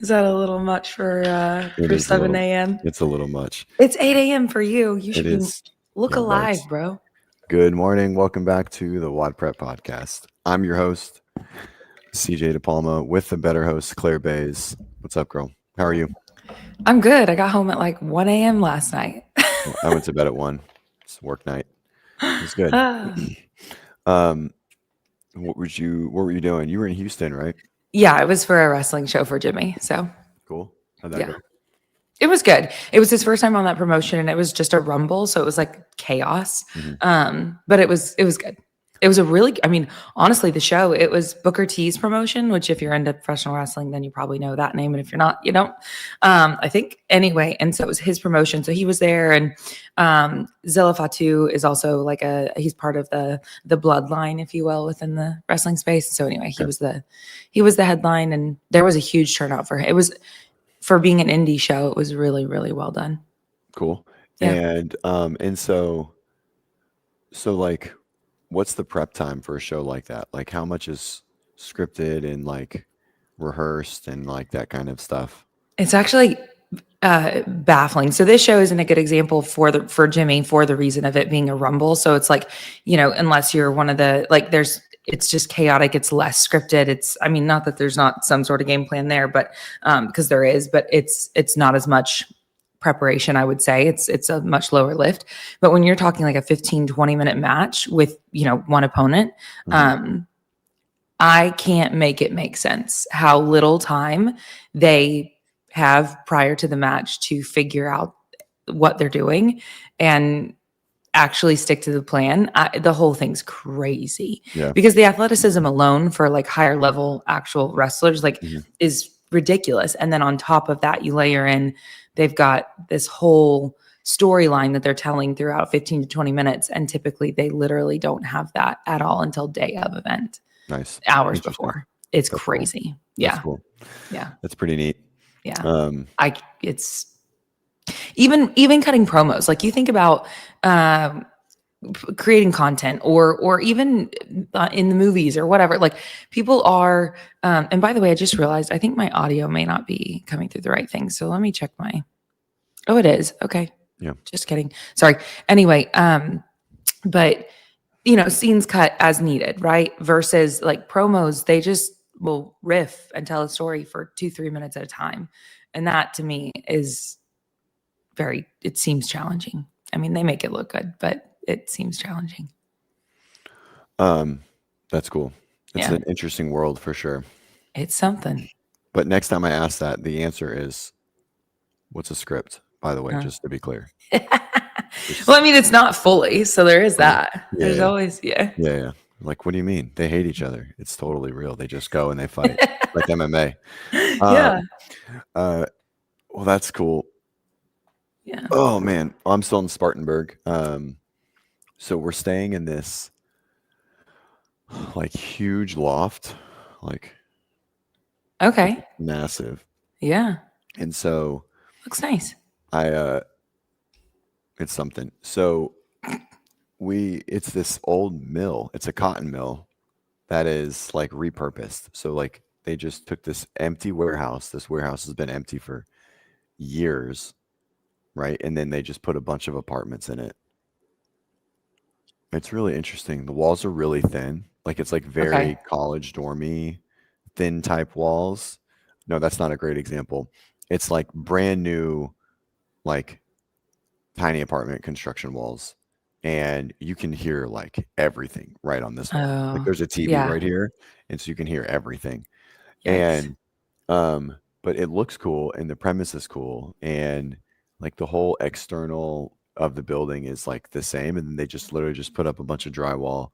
Is that a little much It for is a 7 little. a.m.? It's a little much. It's 8 a.m. for you. You It should be is. look You're right. alive, bro. Good morning. Welcome back to the WODprep podcast. I'm your host, CJ DePalma, with the better host, Claire Bays. What's up, girl? How are you? I'm good. I got home at like 1 a.m. last night. Well, I went to bed at 1. It's work night. It was good. Ah. um, what were you doing? You were in Houston, right? Yeah, it was for a wrestling show for Jimmy. So, Cool. How'd that yeah. go? It was good. It was his first time on that promotion and it was just a rumble, so it was like chaos. Hmm. But it was good. It was a really I mean, honestly, the show, it was Booker T's promotion, which if you're into professional wrestling, then you probably know that name. And if you're not, you don't. I think anyway. And so it was his promotion. So he was there and Zilla Fatu is also like he's part of the bloodline, if you will, within the wrestling space. So anyway, he Okay. was the headline and there was a huge turnout for him. It was for being an indie show, it was really, really well done. Cool. Yeah. And so like, what's the prep time for a show like that? Like, how much is scripted and like rehearsed and like that kind of stuff? It's actually baffling. So this show isn't a good example for Jimmy for the reason of it being a rumble. So it's like, unless you're one of the like it's just chaotic, it's less scripted. I mean, not that there's not some sort of game plan there, but because there is, but it's not as much preparation, I would say. It's a much lower lift. But when you're talking like a 15-20 minute match with, one opponent, Mhm. I can't make it make sense how little time they have prior to the match to figure out what they're doing and actually stick to the plan. The whole thing's crazy Yeah. because the athleticism alone for like higher level actual wrestlers like Mhm. is ridiculous. And then on top of that, you layer in they've got this whole storyline that they're telling throughout 15 to 20 minutes. And typically they literally don't have that at all until day of event, Nice. hours Interesting. before. It's That's cool. crazy. That's Yeah. cool. Yeah. That's pretty neat. Yeah. Um, It's even cutting promos. Like you think about um creating content or even in the movies or whatever, like people are and by the way, I just realized I think my audio may not be coming through the right thing, so let me check my oh, it is. Okay, yeah. just kidding, sorry. Anyway, but scenes cut as needed, right? Versus like promos, they just will riff and tell a story for 2-3 minutes at a time, and that to me is it seems challenging. I mean, they make it look good, but it seems challenging. Um, that's cool. It's Yeah. an interesting world for sure. It's something. But next time I ask that, the answer is, what's a script? By the way, Huh. just to be clear. Well, I Just mean, it's not fully, so there is right. that. Yeah, There's yeah, always, yeah. yeah, yeah. Like, what do you mean? They hate each other. It's totally real. They just go and they fight like MMA. Yeah. Um, uh, well, that's cool. Yeah. Oh man, I'm still in Spartanburg. So we're staying in this like huge loft, like Okay. massive. Yeah. And so Looks nice. I it's something. So it's this old mill. It's a cotton mill that is like repurposed. So like they just took this empty warehouse. This warehouse has been empty for years, right? And then they just put a bunch of apartments in it. It's really interesting. The walls are really thin. Like it's like very Okay. college dormy, thin type walls. No, that's not a great example. It's like brand new, like tiny apartment construction walls. And you can hear like everything right on this wall. Like Oh, there's a TV yeah. right here. And so you can hear everything. Yikes. And but it looks cool and the premise is cool. And like the whole external of the building is like the same. And then they just literally just put up a bunch of drywall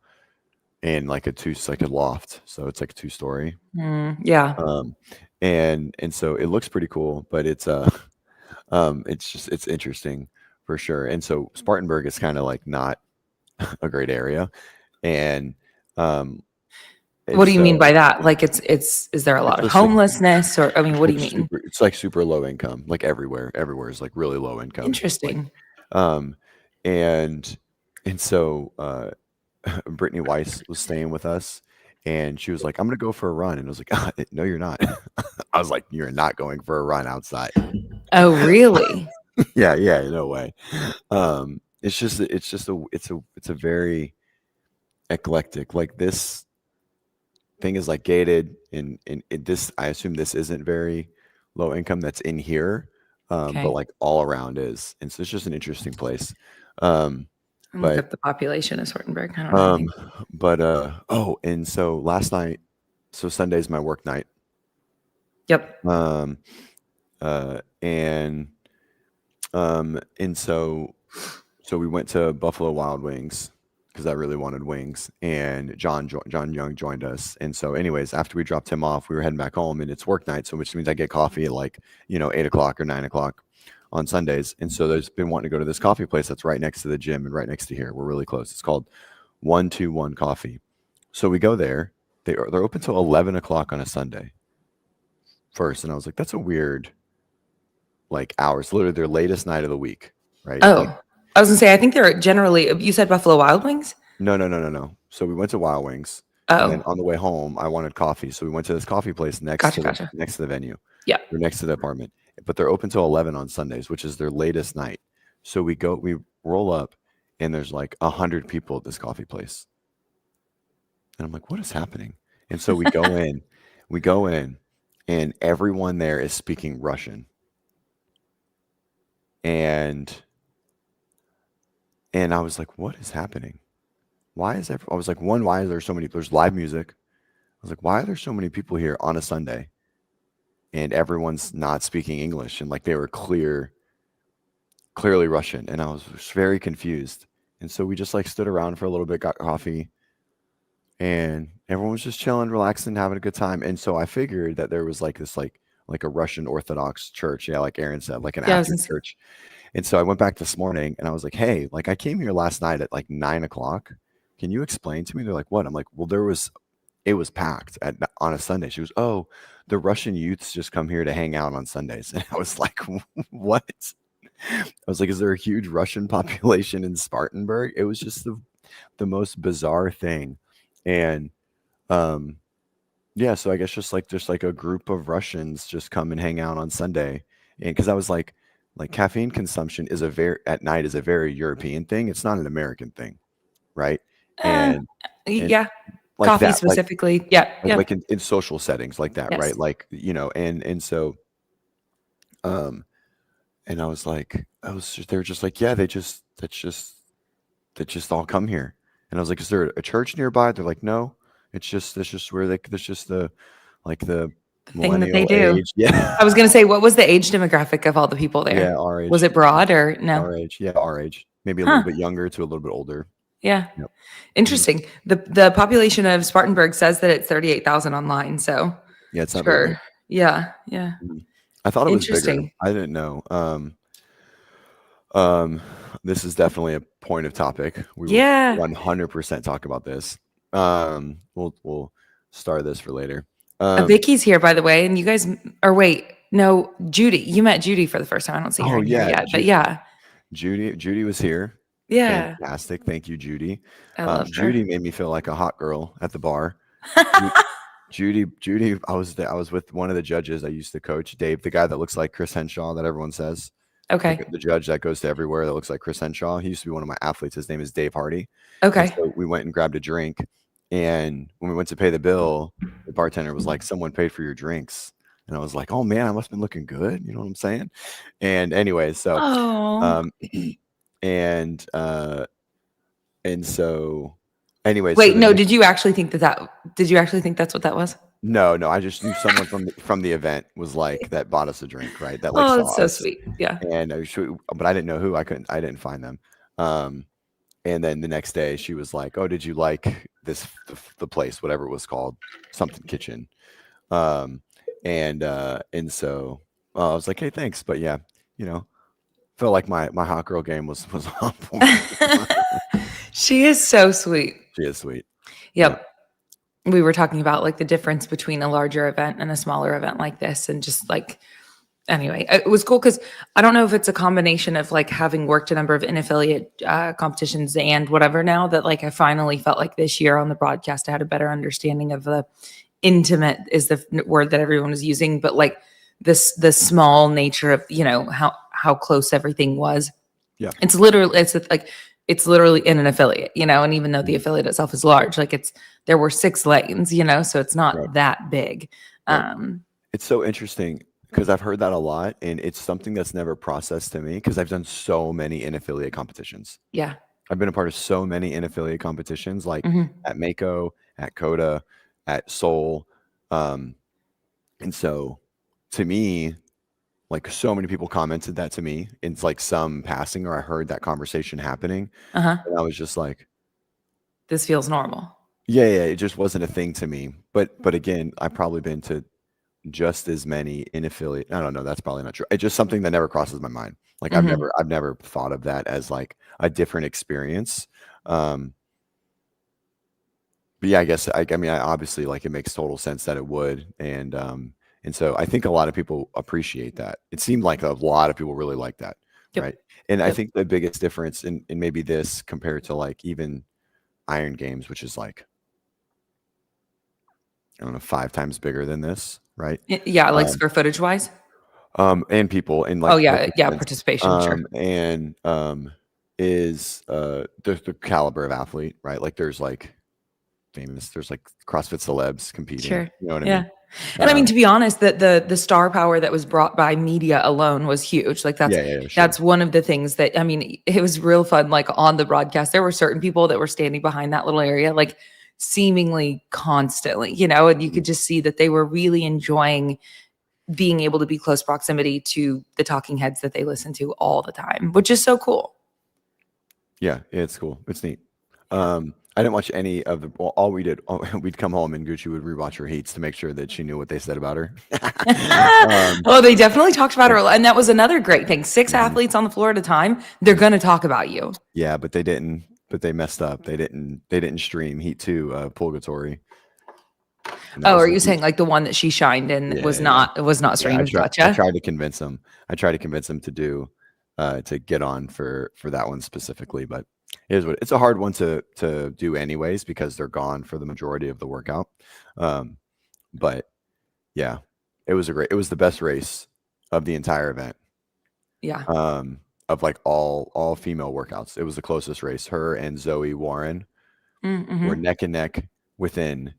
and like like a loft. So it's like a 2 story. Yeah. Um and so it looks pretty cool, but it's interesting for sure. And so Spartanburg is kind of like not a great area. And um and What do you mean by so that? Like is there a it's lot of just like homelessness or I mean, what do you mean? it's like super low income, like everywhere is like really low income, like Interesting. um and and so Brittany Weiss was staying with us, And she was like, I'm going to go for a run. And I was like, no, you're not. I was like, you're not going for a run outside. Oh, really? Yeah, no way. It's a very eclectic. Like this thing is like gated and this, I assume this isn't very low income that's in here. But Okay. like all around is. And so it's just an interesting place. Um, I'll look but up the population of Swartenberg. I don't know anything. and so last night, so Sunday's my work night. Yep. Um, and so we went to Buffalo Wild Wings because I really wanted wings, and John Young joined us. And so anyways, after we dropped him off, we were heading back home, and it's work night, so which means I get coffee at like 8 o'clock or 9 o'clock on Sundays. And so there's been wanting to go to this coffee place that's right next to the gym and right next to here. We're really close. It's called 121 Coffee. So we go there. They're open till 11 o'clock on a Sunday first, and I was like, that's a weird like hours. Literally their latest night of the week, right? Oh, Like, I was gonna say, I think they're generally, you said Buffalo Wild Wings? no. So we went to Wild Wings, and then Oh, on the way home, I wanted coffee, so we went to this coffee place gotcha. next to the venue. Yeah. Or next to the apartment, but they're open till 11 on Sundays, which is their latest night. So we roll up, and there's like 100 people at this coffee place, and I'm like, what is happening? And so we go in, and everyone there is speaking Russian, and I was like, what is happening? I was like, one, why is there so many? There's live music. I was like, why are there so many people here on a Sunday? And everyone's not speaking English, and like they were clearly Russian, and I was very confused. And so we just like stood around for a little bit, got coffee, and everyone was just chilling, relaxing, having a good time. And so I figured that there was like this like a Russian Orthodox church, yeah, like Aaron said, like an Yeah, I was after gonna say, church. And so I went back this morning, and I was like, hey, like I came here last night at like 9 o'clock. Can you explain to me? They're like, what? I'm like, well, it was packed on a Sunday. She goes, oh, the Russian youths just come here to hang out on Sundays. And I was like, what? I was like, is there a huge Russian population in Spartanburg? It was just the most bizarre thing. And yeah, so I guess just like a group of Russians just come and hang out on Sunday. And because I was like caffeine consumption at night is a very European thing. It's not an American thing, right? And yeah, like coffee that, specifically. Yeah, yeah. like in social settings like that, right? Yes. Like, and so and I was like, they were just like, yeah, they just all come here. And I was like, is there a church nearby? They're like, no, it's just where that's just the Thing that they millennial do. age. Yeah. I was gonna say, what was the age demographic of all the people there? Yeah, our age. Was it broad or no? Our age. Yeah, our age. Maybe a little bit younger to a little bit older. Yeah. Yep. Interesting. The population of Spartanburg says that it's 38,000 online. So Yeah, it's not very big. sure. Yeah. Yeah. I thought it was bigger. Interesting. I didn't know. This is definitely a point of topic. We will 100% talk about this. We'll start this for later. Vicky's here, by the way, and you guys or wait, no, Judy. You met Judy for the first time. I don't see her here yet, but yeah. Judy was here. Yeah. Fantastic. Thank you, Judy. I love Judy her. made me feel like a hot girl at the bar. Judy, I was with one of the judges I used to coach, Dave, the guy that looks like Chris Henshaw that everyone says. Okay. The judge that goes to everywhere that looks like Chris Henshaw. He used to be one of my athletes. His name is Dave Hardy. Okay. So we went and grabbed a drink. And when we went to pay the bill, the bartender was like, someone paid for your drinks. And I was like, oh man, I must have been looking good. You know what I'm saying? And anyway, so, and so anyways. Wait, no, did you actually think that's what that was? No, I just knew someone from the event was like that bought us a drink, right? That like saw that's so us. sweet. Yeah. And but I didn't know who. I didn't find them. And then the next day she was like, oh, did you like the place, whatever it was called, something kitchen. And so I was like, hey, thanks. But yeah, felt like my hot girl game was on point. She is so sweet. She is sweet. Yep. We were talking about like the difference between a larger event and a smaller event like this, and just like anyway, it was cool because I don't know if it's a combination of like having worked a number of in affiliate competitions and whatever now that like I finally felt like this year on the broadcast I had a better understanding of the intimate is the word that everyone is using, but like the small nature of, you know, how close everything was. Yeah. It's literally in an affiliate, you know, and even though the Mhm. affiliate itself is large, like there were 6 lanes, you know, so it's Right. not that big. Right. It's so interesting because I've heard that a lot, and it's something that's never processed to me because I've done so many in affiliate competitions. Yeah. I've been a part of so many in affiliate competitions, like Mhm. at Mako, at Coda, at Soul, and so to me, like so many people commented that to me. It's like some passing, or I heard that conversation happening, Uh-huh. and I was just like, This feels normal. yeah, it just wasn't a thing to me. But again, I've probably been to just as many in affiliate. I don't know. That's probably not true. It's just something that never crosses my mind. Like Mhm. I've never thought of that as like a different experience. Um, but yeah, I guess I mean, I obviously like it makes total sense that it would, and so I think a lot of people appreciate that. It seemed like a lot of people really like that, Yep. right? And I Yep. think the biggest difference in maybe this compared to like even Iron Games, which is like I don't know 5 times bigger than this, right? Yeah, like Um, square footage wise. and people and Oh like yeah, yeah, participants, participation, sure. and is the caliber of athlete, right? Like there's like there's like CrossFit celebs competing. Sure. You know what I Yeah. mean? And I mean, Um, to be honest, that the star power that was brought by media alone was huge. Like yeah, sure. that's one of the things that I mean, it was real fun. Like on the broadcast, there were certain people that were standing behind that little area, like seemingly constantly, you know, and you Mhm. could just see that they were really enjoying being able to be close proximity to the talking heads that they listen to all the time, which is so cool. Yeah, it's cool. It's neat. I didn't watch any of the. Well, all we did, we'd come home and Gucci would rewatch her heats to make sure that she knew what they said about her. um, Oh, they definitely talked about her. And that was another great thing. 6 mhm. athletes on the floor at a time, they're going to talk about you. Yeah, but they didn't. But they messed up. They didn't. They didn't stream Heat 2, Purgatory, and that Oh, was are a you huge. saying like the one that she shined in Yeah, was yeah, not yeah. streamed? I Gotcha. tried to convince them. I tried to convince them to do, to get on for that one specifically, but it is what it's a hard one to do anyways because they're gone for the majority of the workout. Um, but yeah, it was the best race of the entire event. Yeah. Of like all female workouts. It was the closest race. Her and Zoe Warren were Mm-hmm. neck and neck within.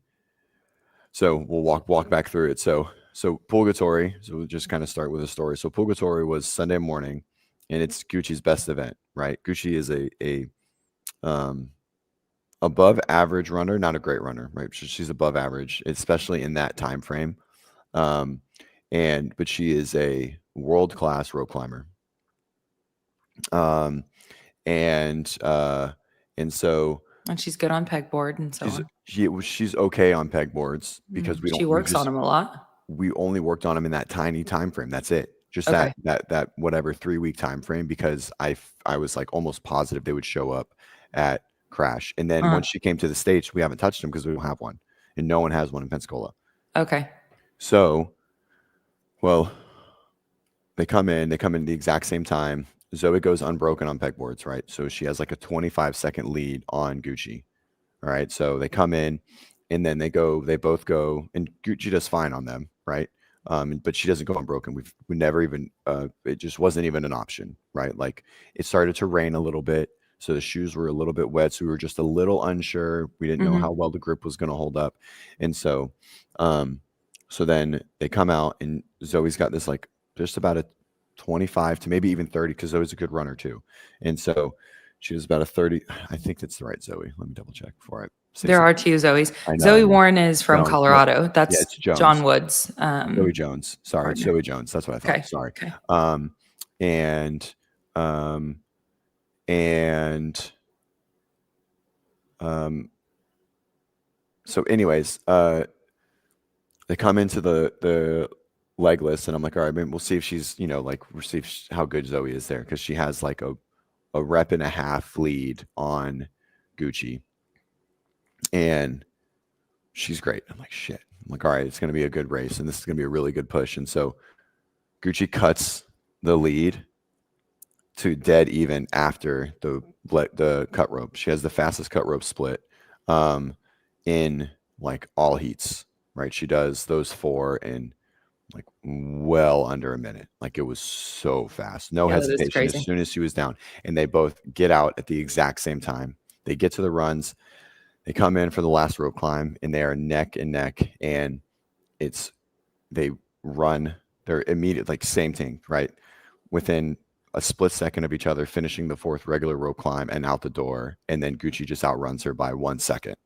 So we'll walk back through it. So Purgatory. So we'll just kind of start with a story. So Purgatory was Sunday morning, and it's Gucci's best event, right? Gucci is a um, above average runner, not a great runner, right? She's above average, especially in that time frame. Um, but she is a world class rope climber. Um, and and so And she's good on pegboard and so on. she's okay on pegboards because She works on them a lot. we only worked on them in that tiny time frame. That's it. Just Okay. that whatever 3 week time frame because I was like almost positive they would show up at Crash. And then Uh, once she came to the States, we haven't touched them because we don't have one. And no one has one in Pensacola. okay. So, well, they come in the exact same time. Zoe goes unbroken on pegboards, right? So she has like a 25-second lead on Gucci. All right. So they come in and then they both go, and Gucci does fine on them, right? But she doesn't go unbroken. We never even, it just wasn't even an option, right? Like it started to rain a little bit. So the shoes were a little bit wet. So we were just a little unsure. We didn't know Mm-hmm. how well the grip was going to hold up. And um, so then they come out and Zoe's got this like just about a 25 to maybe even 30 because Zoe's a good runner too. And so she was about a 30. I think that's the right Zoe. Let me double check before I say There are something. 2 Zoes. I Zoe know. Warren is from No, no, Colorado. yeah, That's it's Jones. John Wood's Zoe Jones. Sorry, it's partner. Zoe Jones. That's what I thought. Okay. Sorry. Okay. Um, and um, and um, so, anyways, they come into the legless, and I'm like, all right, maybe we'll see if she's, like, we'll see if how good Zoe is there because she has like a rep and a half lead on Gucci, and she's great. I'm like, shit. I'm like, all right, it's going to be a good race, and this is going to be a really good push. And so Gucci cuts the lead to dead even after the cut rope. She has the fastest cut rope split in like all heats, right? She does those 4 in like well under a minute. Like it was so fast. No Yeah, that is hesitation as crazy. soon as she was down. And they both get out at the exact same time. They get to the runs. They come in for the last rope climb and they are neck and neck. And they run. They're immediate, like same thing, right? Within a split second of each other, finishing the 4th regular rope climb and out the door. And then Gucci just outruns her by 1 second.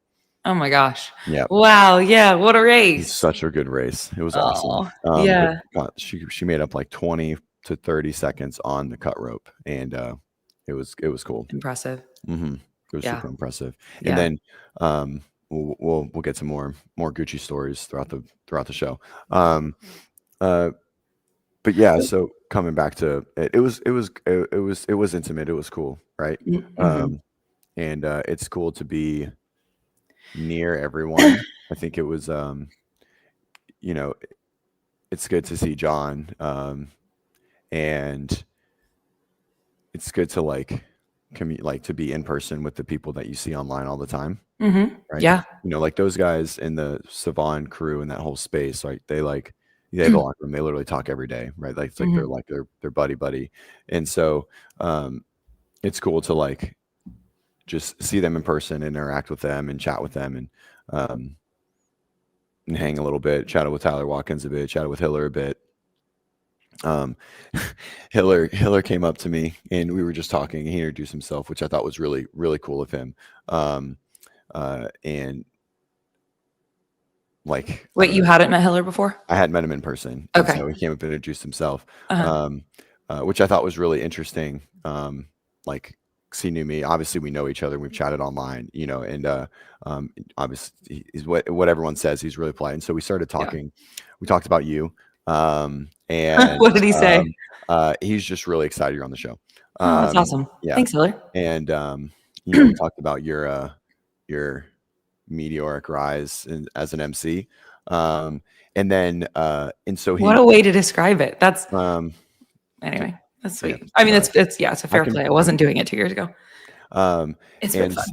Oh my gosh. Yeah. Wow. Yeah. What a It was race. such a good race. It was awesome. Yeah. But she made up like 20 to 30 seconds on the cut rope, and it was cool. Impressive. It was Yeah. super impressive. Yeah. And then we'll get some more Gucci stories throughout the show. But yeah, so coming back to it, it was intimate. It was cool, right? Mhm. And it's cool to be near everyone. I think it was you know, it's good to see John, and it's good to like to be in person with the people that you see online all the time, Mhm. right? Yeah. You know, like those guys in the Savon crew and that whole space, like they have a locker room. They literally talk every day, right? Like it's like Mhm. they're buddy, and so it's cool to like just see them in person, interact with them, and chat with them, and hang a little bit. Chatted with Tyler Watkins a bit. Chatted with Hiller a bit. Hiller came up to me and we were just talking. He introduced himself, which I thought was really, really cool of him. And like, Wait, you hadn't met Hiller before? I hadn't met him in person. And Okay. so he came up and introduced himself, Uh-huh. which I thought was really interesting. Like, 'cause he knew me. Obviously, we know each other. We've chatted online, you know, and obviously, he's what everyone says. He's really polite. And so we started Yeah. talking. We talked about you. And What did he say? he's just really excited you're on the show. Oh, that's awesome. Yeah. Thanks, Hiller. And you know, we talked about your meteoric rise as an MC. And then and so What a way to describe it. That's um anyway. That's sweet. yeah, I mean, sorry. it's a fair play. I wasn't doing it 2 years ago. It's been fun.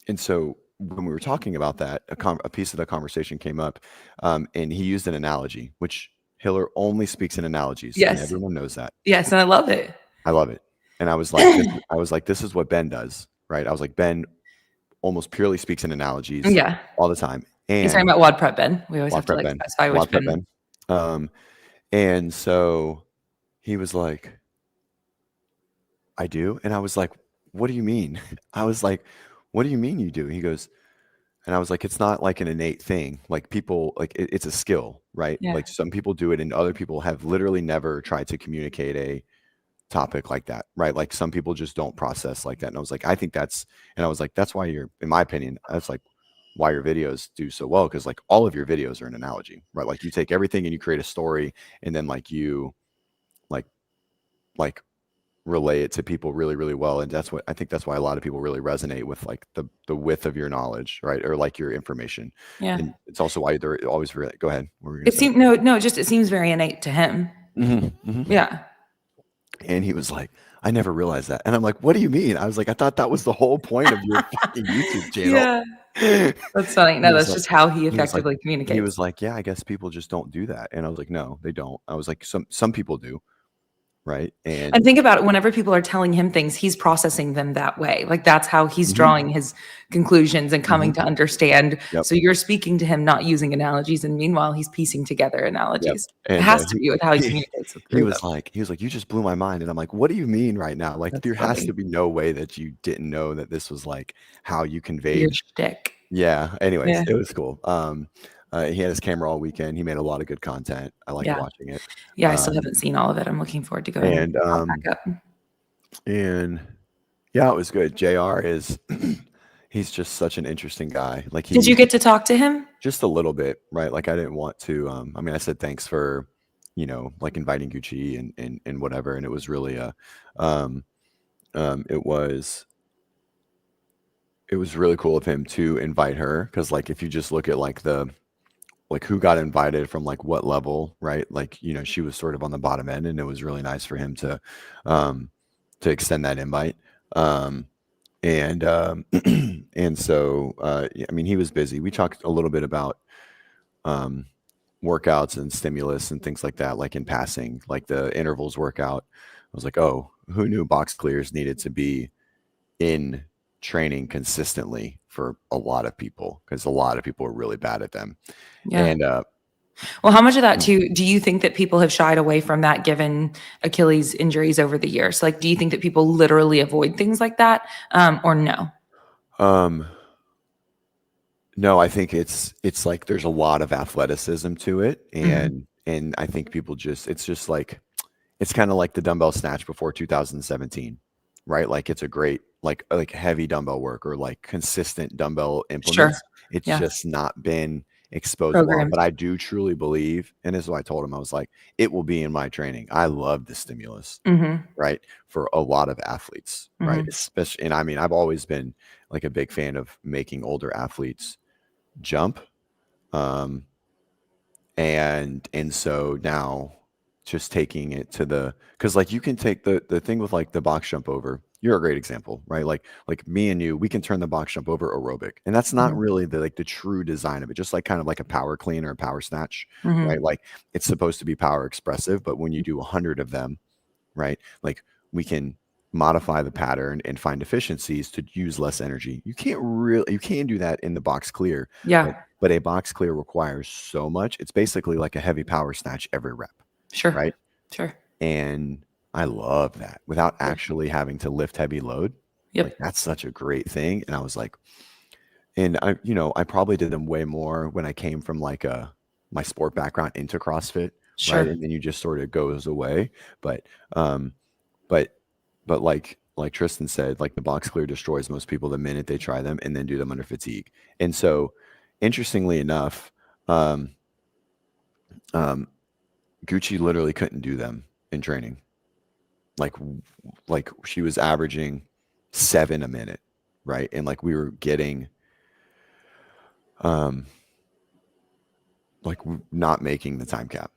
And so when we were talking about that, a piece of the conversation came up, and he used an analogy, which Hiller only speaks in analogies, and Yes. everyone knows that. Yes, and I love it. I love it. And I was like, this is what Ben does, right? I was like, Ben almost purely speaks in analogies Yeah. all the time. He's And talking about WODprep Ben. We always have to WODprep like Ben. specify which WODprep Ben. And so he was like, I do. And I was like, what do you mean? I was like, what do you mean you do? He goes, and I was like, it's not like an innate thing. Like people, like it's a skill, right? Yeah. Like some people do it and other people have literally never tried to communicate a topic like that, right? Like some people just don't process like that. And I was like, that's why in my opinion, that's like why your videos do so well. Cause like all of your videos are an analogy, right? Like you take everything and you create a story and then like you like relay it to people really, really well. And that's why a lot of people really resonate with like the width of your knowledge, right? Or like your information. Yeah. And it's also why they're always go ahead. What were you gonna It say? seems it seems very innate to him. Yeah. And he was like, I never realized that. And I'm like, what do you mean? I was like, I thought that was the whole point of your fucking YouTube channel. Yeah. That's funny. No, that's just how he effectively communicates. He was like, yeah, I guess people just don't do that. And I was like, no, they don't. I was like, some people do. Right. And think about it, whenever people are telling him things, he's processing them that way. Like that's how he's drawing his conclusions and coming to understand. Yep. So you're speaking to him, not using analogies. And meanwhile, he's piecing together analogies. And it has to be with how he communicates. He was like, you just blew my mind. And I'm like, what do you mean right now? Like there has to be no way that you didn't know that this was like how you conveyed your shtick. Yeah. Anyways, it was cool. He had his camera all weekend. He made a lot of good content. I like watching it. Yeah, I still haven't seen all of it. I'm looking forward to going and back up. And yeah, it was good. JR is he's just such an interesting guy. Like Did you get to talk to him? Just a little bit, right? Like I didn't want to I mean I said thanks for, you know, like inviting Gucci and whatever. And it was really it was really cool of him to invite her because like if you just look at like the like who got invited from like what level, right? Like, you know, she was sort of on the bottom end, and it was really nice for him to extend that invite. And and so yeah, I mean, he was busy. We talked a little bit about um workouts and stimulus and things like that, like in passing, like the intervals workout. I was like, oh, who knew box clears needed to be in training consistently for a lot of people, because a lot of people are really bad at them. Yeah. And Well, how much of that too, do you think that people have shied away from that given Achilles injuries over the years? Like, do you think that people literally avoid things like that, or no? um no, I think it's like there's a lot of athleticism to it, Mhm. and I think people just it's just like it's kind of like the dumbbell snatch before 2017, right? Like it's a great like heavy dumbbell work or like consistent dumbbell Sure. implements. It's Yeah. just not been exposed well. Programs. But I do truly believe, and this is what I told him, I was like, it will be in my training. I love the stimulus, Mhm. right? For a lot of athletes, right? Mhm. Especially, and I mean, I've always been like a big fan of making older athletes jump. Um, and so now just taking it to the because like you can take the thing with like the box jump over, you're a great example, right? Like me and you, we can turn the box jump over aerobic, and that's not Mhm. really the like the true design of it, just like kind of like a power clean or a power snatch, right? Mhm. Like it's supposed to be power expressive, but when you do 100 of them, right, like we can modify the pattern and find efficiencies to use less energy. You can't do that in the box clear, but Yeah. a box clear requires so much. It's basically like a heavy power snatch every rep, Sure. right? Sure. And I love that without Yeah. actually having to lift heavy load. Like Yep. that's such a great thing. And I was like, and I, you know, I probably did them way more when I came from like my sport background into CrossFit, right? Sure. And then you just sort of goes away. But um, but like Tristan said, like the box clear destroys most people the minute they try them and then do them under fatigue. And so, interestingly enough, um, um, Gucci literally couldn't do them in training. Like like she was averaging 7 a minute, right? And like we were getting um not making the time cap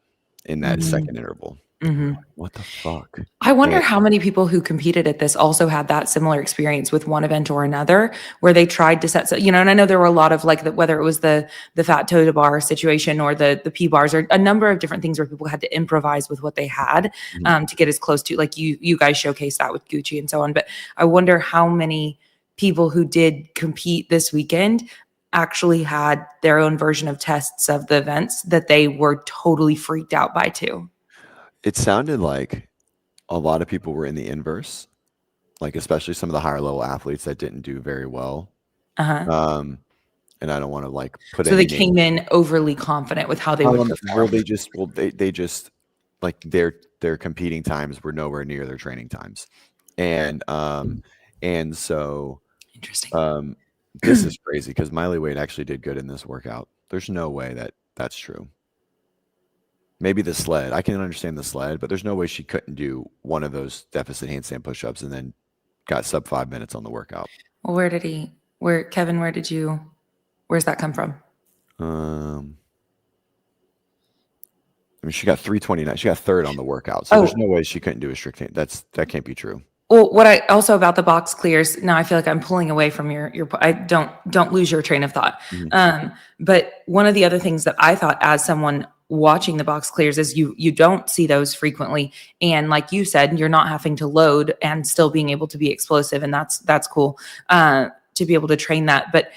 in that Mhm. second interval. And we were Mhm. like, what the fuck? I wonder And how many people who competed at this also had that similar experience with one event or another, where they tried to set, so, and I know there were a lot of like whether it was the fat toe to bar situation or the P bars or a number of different things where people had to improvise with what they had Mhm. to get as close to, like you guys showcased that with Gucci and so on. But I wonder how many people who did compete this weekend actually had their own version of tests of the events that they were totally freaked out by too. It sounded like a lot of people were in the inverse, like especially some of the higher level athletes that didn't do very well. Uh-huh. Um, and I don't want to like put So they any names. came in overly confident with how they would Well, perform. they just like their competing times were nowhere near their training times, and and so Interesting. um, this is crazy because Miley Wade actually did good in this workout. There's no way that that's true. Maybe the sled. I can understand the sled, but there's no way she couldn't do one of those deficit handstand push-ups and then got sub 5 minutes on the workout. Well, Kevin, where's that come from? Um, I mean, she got 329. She got third on the workout, so there's Oh, no way she couldn't do a strict hand. That can't be true. well, what I also about the box clears. Now I feel like I'm pulling away from your. I don't lose your train of thought. Mhm. But one of the other things that I thought as someone watching the box clears is you don't see those frequently, and like you said, you're not having to load and still being able to be explosive, and that's cool to be able to train that. But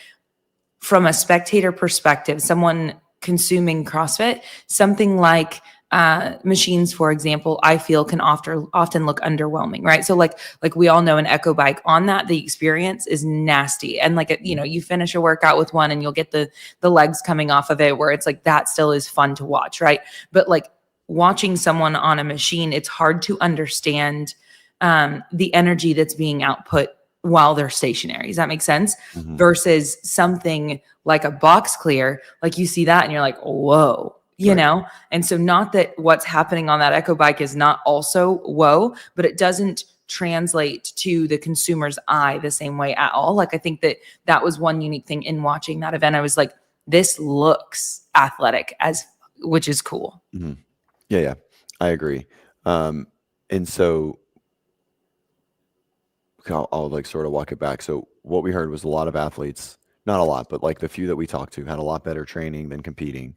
from a spectator perspective, someone consuming CrossFit, something like machines, for example, I feel can often look underwhelming, right? So like we all know an Echo bike on that, the experience is nasty. And like, you finish a workout with one and you'll get the legs coming off of it where it's like, that still is fun to watch, right? But like watching someone on a machine, it's hard to understand the energy that's being output while they're stationary. Does that make sense? Mhm. Versus something like a box clear, like you see that and you're like, whoa, Right. And so not that what's happening on that Echo bike is not also whoa, but it doesn't translate to the consumer's eye the same way at all. Like I think that was one unique thing in watching that event. I was like, this looks athletic, which is cool. Mhm. Yeah, I agree. And so I'll like sort of walk it back. So what we heard was a lot of athletes, not a lot, but like the few that we talked to had a lot better training than competing.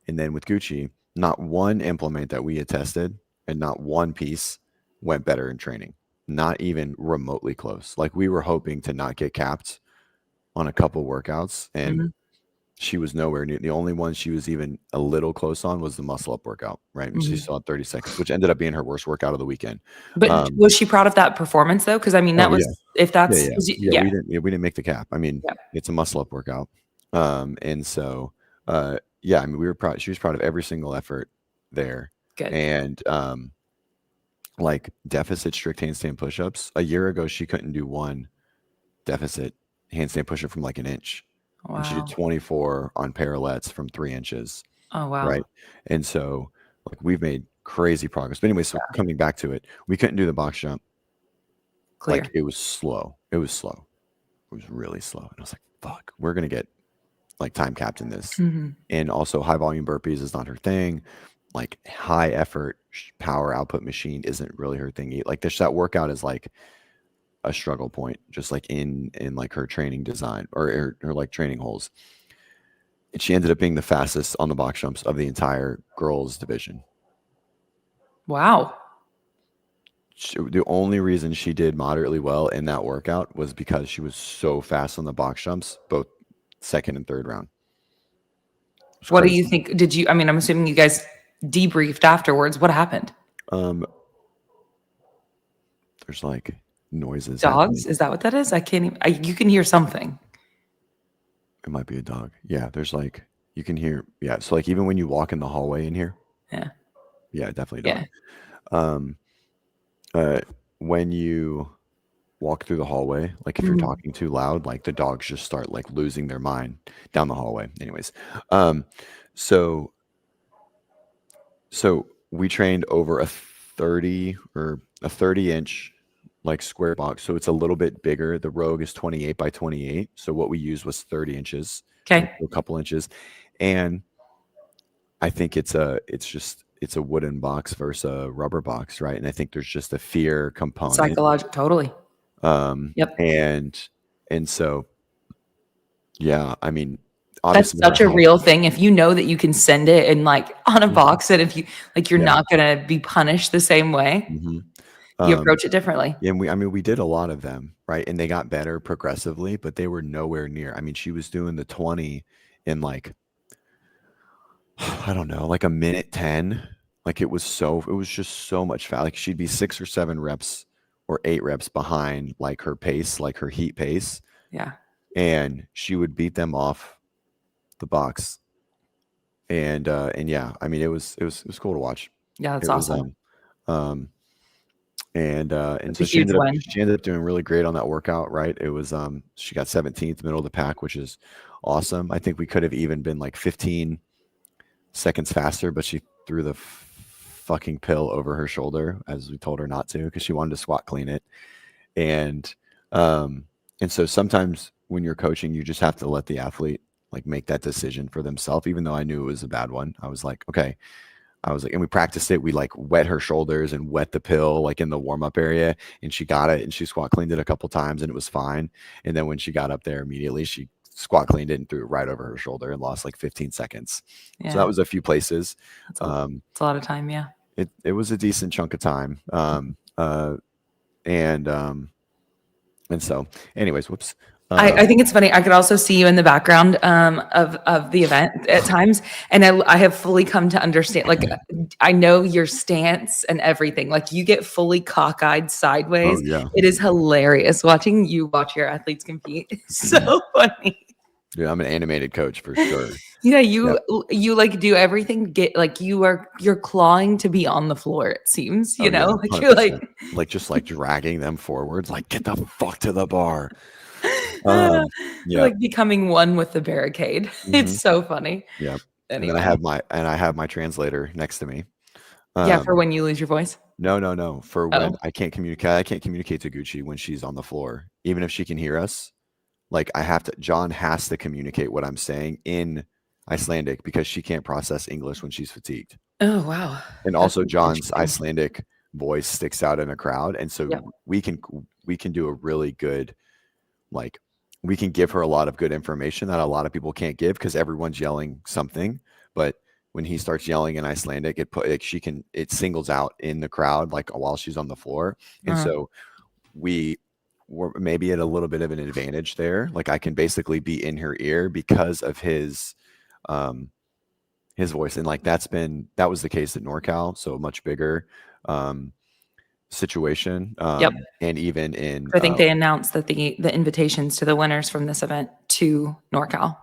And then with Gucci, not one implement that we had tested and not one piece went better in training, not even remotely close. Like we were hoping to not get capped on a couple workouts, and Mm-hmm. she was nowhere near. The only one she was even a little close on was the muscle up workout, right? And she Mm-hmm. still had 30 seconds, which ended up being her worst workout of the weekend. But was she proud of that performance though? Because I mean, that Oh was yeah, if that's yeah. yeah, We didn't make the cap. I mean, yeah, it's a muscle up workout, and so yeah. I mean, we were proud. She was proud of every single effort there, good. and like deficit strict handstand push-ups. A year ago, she couldn't do one deficit handstand push-up from like an inch, and she did Wow. 24 on parallettes from 3 inches, Oh wow. right? And so like we've made crazy progress. But anyway, so coming back to it, we couldn't do the box jump. Clear. Like it was slow. It was slow. It was really slow. And I was like, fuck, we're gonna get like time capped in this. Mm-hmm. And also high volume burpees is not her thing. Like high effort power output machine isn't really her thing. Like that workout is like a struggle point, just like in like her training design or her like training holes. And she ended up being the fastest on the box jumps of the entire girls division. Wow. The only reason she did moderately well in that workout was because she was so fast on the box jumps, both second and third round. What do Crazy. you think? I mean, I'm assuming you guys debriefed afterwards. What happened? There's like noises happening. Dogs? Is that what that is? I can't even, you can hear something. It might be a dog. Yeah, there's like, you can hear, yeah. So like even when you walk in the hallway in here, Yeah. yeah, definitely a Yeah. dog. When you walk through the hallway, like if you're talking too loud, like the dogs just start like losing their mind down the hallway. Anyways, so we trained over a 30-inch like square box. So it's a little bit bigger. The Rogue is 28 by 28. So what we used was 30 inches, Okay. a couple inches. And I think it's a wooden box versus a rubber box, right? And I think there's just a fear component. Psychological, totally. Yep. And so, yeah, I mean, That's obviously such a real thing. If you know that you can send it in like on a box, and if you like, you're not going to be punished the same way. You approach it differently. And we did a lot of them, right? And they got better progressively, but they were nowhere near. I mean, she was doing the 20 in like, I don't know, like a minute 10. Like it was just so much fast. Like she'd be 6 or 7 reps or 8 reps behind like her pace, like her heat pace. Yeah. And she would beat them off the box. And yeah, I mean, it was cool to watch. Yeah, that's It was, awesome. and It's so a huge win. she ended up doing really great on that workout, right? It was she got 17th, middle of the pack, which is awesome. I think we could have even been like 15 seconds faster, but she threw the fucking pill over her shoulder as we told her not to because she wanted to squat clean it. And so sometimes when you're coaching, you just have to let the athlete like make that decision for themselves, even though I knew it was a bad one. I was like, okay. And we practiced it. We like wet her shoulders and wet the pill like in the warm up area, and she got it and she squat cleaned it a couple times and it was fine. And then when she got up there immediately, she squat cleaned it and threw it right over her shoulder and lost like 15 seconds. Yeah. So that was a few places. It's a lot of time. Yeah. It was a decent chunk of time. And so anyways, whoops. I think it's funny. I could also see you in the background of the event at times, and I have fully come to understand. Like, I know your stance and everything. Like, you get fully cockeyed sideways. Oh, yeah. It is hilarious watching you watch your athletes compete. It's so funny. Yeah, I'm an animated coach for sure. Yeah, you like do everything. You're clawing to be on the floor. It seems you know, Yeah, like you're like just like dragging them forwards. Like, get the fuck to the bar. You're like becoming one with the barricade. It's so funny. Yeah. Anyway. And I have my translator next to me. Yeah, for when you lose your voice. No. For when I can't communicate to Gucci when she's on the floor, even if she can hear us. Like John has to communicate what I'm saying in Icelandic because she can't process English when she's fatigued. Oh, wow. And That's also John's interesting. Icelandic voice sticks out in a crowd. And so Yep. we can do a really good, like, we can give her a lot of good information that a lot of people can't give because everyone's yelling something. But when he starts yelling in Icelandic, it singles out in the crowd, like while she's on the floor. And Uh-huh. so we're maybe at a little bit of an advantage there. Like I can basically be in her ear because of his voice. And like that was the case at NorCal. So a much bigger situation. Yep. And even in I think they announced that the invitations to the winners from this event to NorCal.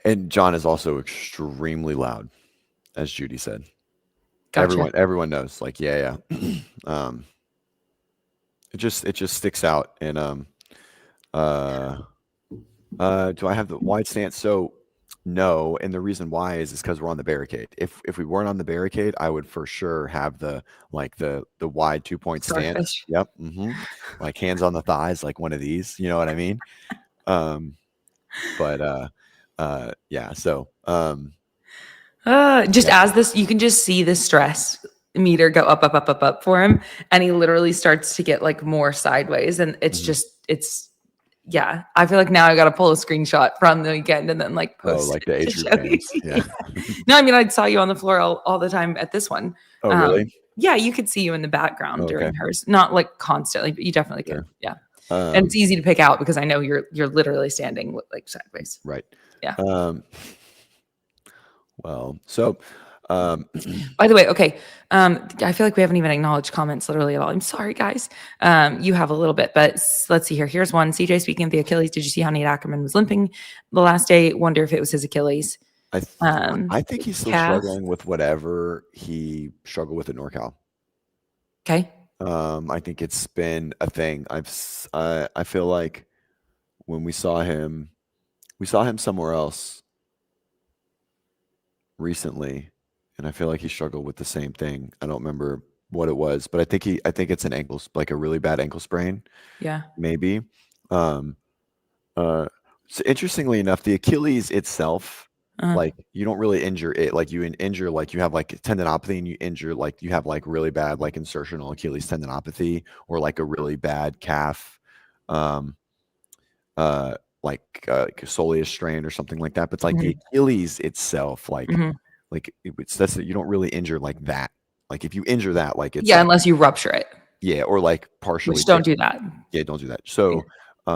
And John is also extremely loud, as Judy said. Gotcha. Everyone knows. Like, yeah. It just sticks out. And do I have the wide stance? So no, and the reason why is because we're on the barricade. If we weren't on the barricade, I would for sure have the wide 2-point stance. Starfish. Yep. Like hands on the thighs, like one of these. You know what I mean? Yeah. So as this, you can just see the stress meter go up for him, and he literally starts to get like more sideways, and it's yeah. I feel like now I got to pull a screenshot from the weekend and then like post like it the age to group show you. games. Yeah. No, I mean I saw you on the floor all the time at this one. Oh, really? Yeah, you could see you in the background during hers, not like constantly, but you definitely could. Yeah. And it's easy to pick out because I know you're literally standing like sideways. Right. Yeah. Well, so by the way, okay. I feel like we haven't even acknowledged comments literally at all. I'm sorry, guys. You have a little bit, but let's see here. Here's one. CJ, speaking of the Achilles, did you see how Nate Ackerman was limping the last day? Wonder if it was his Achilles. I think he's still calf. struggling with whatever he struggled with at NorCal. Okay. I think it's been a thing. I feel like when we saw him somewhere else recently, and I feel like he struggled with the same thing. I don't remember what it was, but I think it's an ankle, like a really bad ankle sprain. Yeah. Maybe. So interestingly enough, the Achilles itself, like you don't really injure it. Like you injure, like you have like tendinopathy, and you injure, like you have like really bad like insertional Achilles tendinopathy, or like a really bad calf, like soleus strain or something like that. But it's like the Achilles itself, like that's you don't really injure like that. Like if you injure that, like it's unless you rupture it. Yeah, or like partially. Which don't do that. Yeah, don't do that. So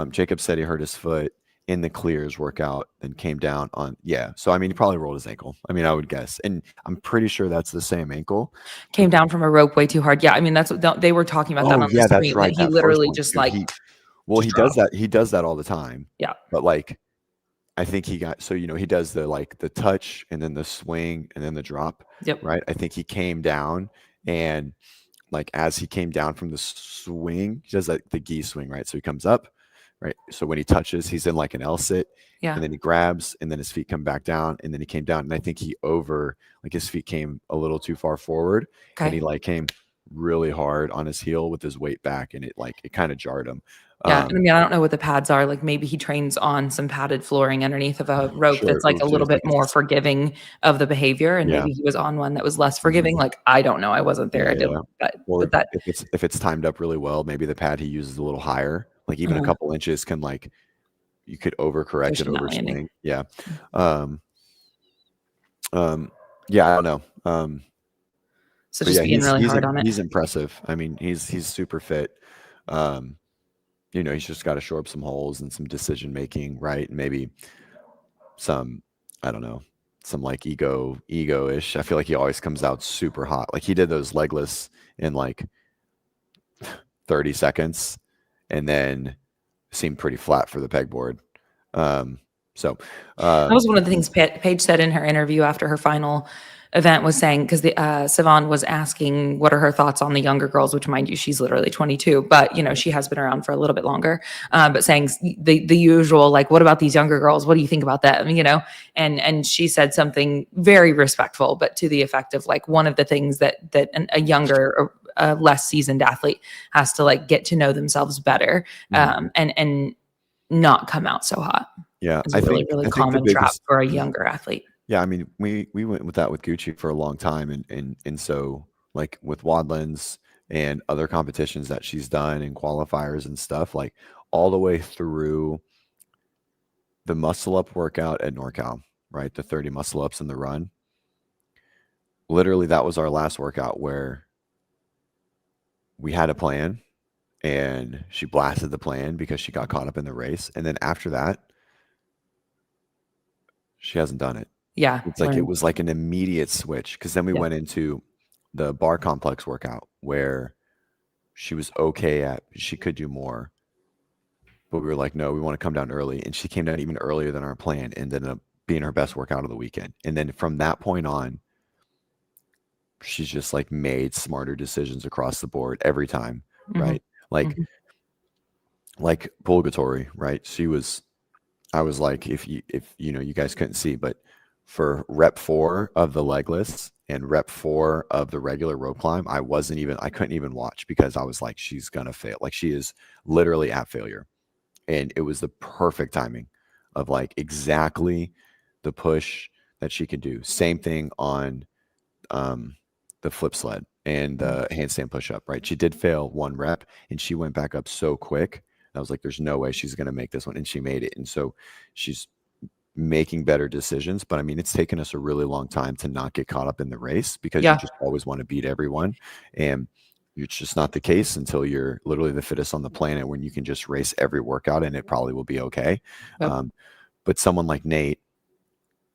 Jacob said he hurt his foot in the clears workout, then came down on So I mean, he probably rolled his ankle. I mean, I would guess, and I'm pretty sure that's the same ankle. Came down from a rope way too hard. Yeah, I mean that's what they were talking about that on the screen. That's right. He literally just Dude, like he does that. He does that all the time. Yeah, but like I think he got he does the touch and then the swing and then the drop. Yep. Right. I think he came down, and like as he came down from the swing, he does like the gi swing, right? So he comes up, right? So when he touches, he's in like an L sit, and then he grabs, and then his feet come back down, and then he came down, and I think his feet came a little too far forward, and he like came really hard on his heel with his weight back, and it kind of jarred him. Yeah, I mean, I don't know what the pads are. Like maybe he trains on some padded flooring underneath of a rope that's like a little bit more forgiving of the behavior, and maybe he was on one that was less forgiving. Like I don't know, I wasn't there. I didn't. But that if it's timed up really well, maybe the pad he uses a little higher, like even a couple inches can you could overcorrect and overswing. Yeah. Yeah, I don't know. So just being really hard on it. He's impressive. I mean, he's super fit. He's just got to shore up some holes and some decision making, right? And maybe some, I don't know, some like ego-ish. I feel like he always comes out super hot. Like he did those legless in like 30 seconds and then seemed pretty flat for the pegboard. That was one of the things Paige said in her interview after her final event, was saying, because Sivan was asking what are her thoughts on the younger girls, which mind you, she's literally 22, but she has been around for a little bit longer, but saying the usual, like, what about these younger girls? What do you think about them? And she said something very respectful, but to the effect of like, one of the things that a younger a less seasoned athlete has to like get to know themselves better, and not come out so hot. Yeah, It's a really, really I think the common trap biggest for a younger athlete. yeah, I mean, we went with that with Gucci for a long time, and so like with Wadlands and other competitions that she's done and qualifiers and stuff, like all the way through the muscle up workout at NorCal, right? The 30 muscle ups and the run. Literally, that was our last workout where we had a plan and she blasted the plan because she got caught up in the race. And then after that, she hasn't done it. Yeah. It's like it was like an immediate switch because then we Yeah. went into the bar complex workout where she was okay at, she could do more, but we were like, no, we want to come down early. And she came down even earlier than our plan and ended up being her best workout of the weekend. And then from that point on, she's just like made smarter decisions across the board every time, right? Like purgatory, right? I was like, if you know, you guys couldn't see, but for rep 4 of the legless and rep 4 of the regular rope climb, I couldn't even watch because I was like, she's gonna fail. Like she is literally at failure. And it was the perfect timing of like exactly the push that she could do. Same thing on the flip sled and the handstand push-up, right? She did fail 1 rep and she went back up so quick. I was like, there's no way she's going to make this one. And she made it. And so she's making better decisions. But I mean, it's taken us a really long time to not get caught up in the race because you just always want to beat everyone. And it's just not the case until you're literally the fittest on the planet when you can just race every workout and it probably will be okay. But someone like Nate,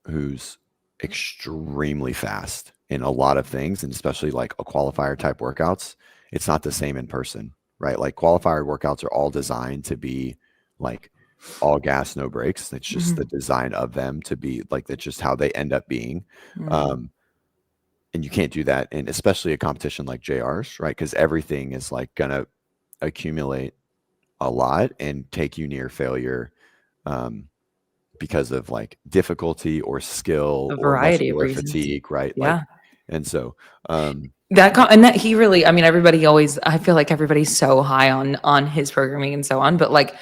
who's extremely fast in a lot of things, and especially like a qualifier type workouts, it's not the same in person, right? Like qualifier workouts are all designed to be like all gas, no brakes. It's just the design of them to be like, that's just how they end up being. And you can't do that in especially a competition like JR's, right? Because everything is like gonna accumulate a lot and take you near failure because of like difficulty or skill or muscular fatigue, right? Yeah. Like, and so that he really, I mean, I feel like everybody's so high on his programming and so on, but like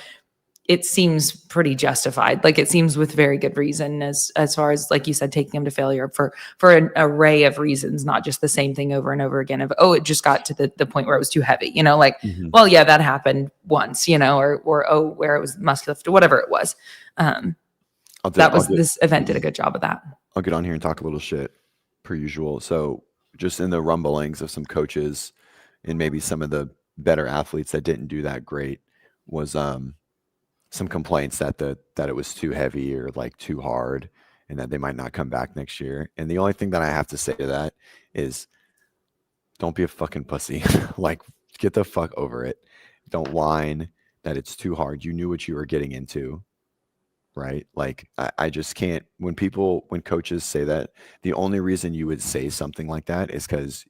it seems pretty justified. Like it seems with very good reason as far as, like you said, taking him to failure for an array of reasons, not just the same thing over and over again of, oh, it just got to the point where it was too heavy, you know, like, well, yeah, that happened once, you know, or oh, where it was muscular, whatever it was. This event did a good job of that. I'll get on here and talk a little shit per usual. So just in the rumblings of some coaches and maybe some of the better athletes that didn't do that great was some complaints that it was too heavy or like too hard and that they might not come back next year. And the only thing that I have to say to that is don't be a fucking pussy. Like get the fuck over it. Don't whine that it's too hard. You knew what you were getting into. Right? Like I just can't, when coaches say that, the only reason you would say something like that is because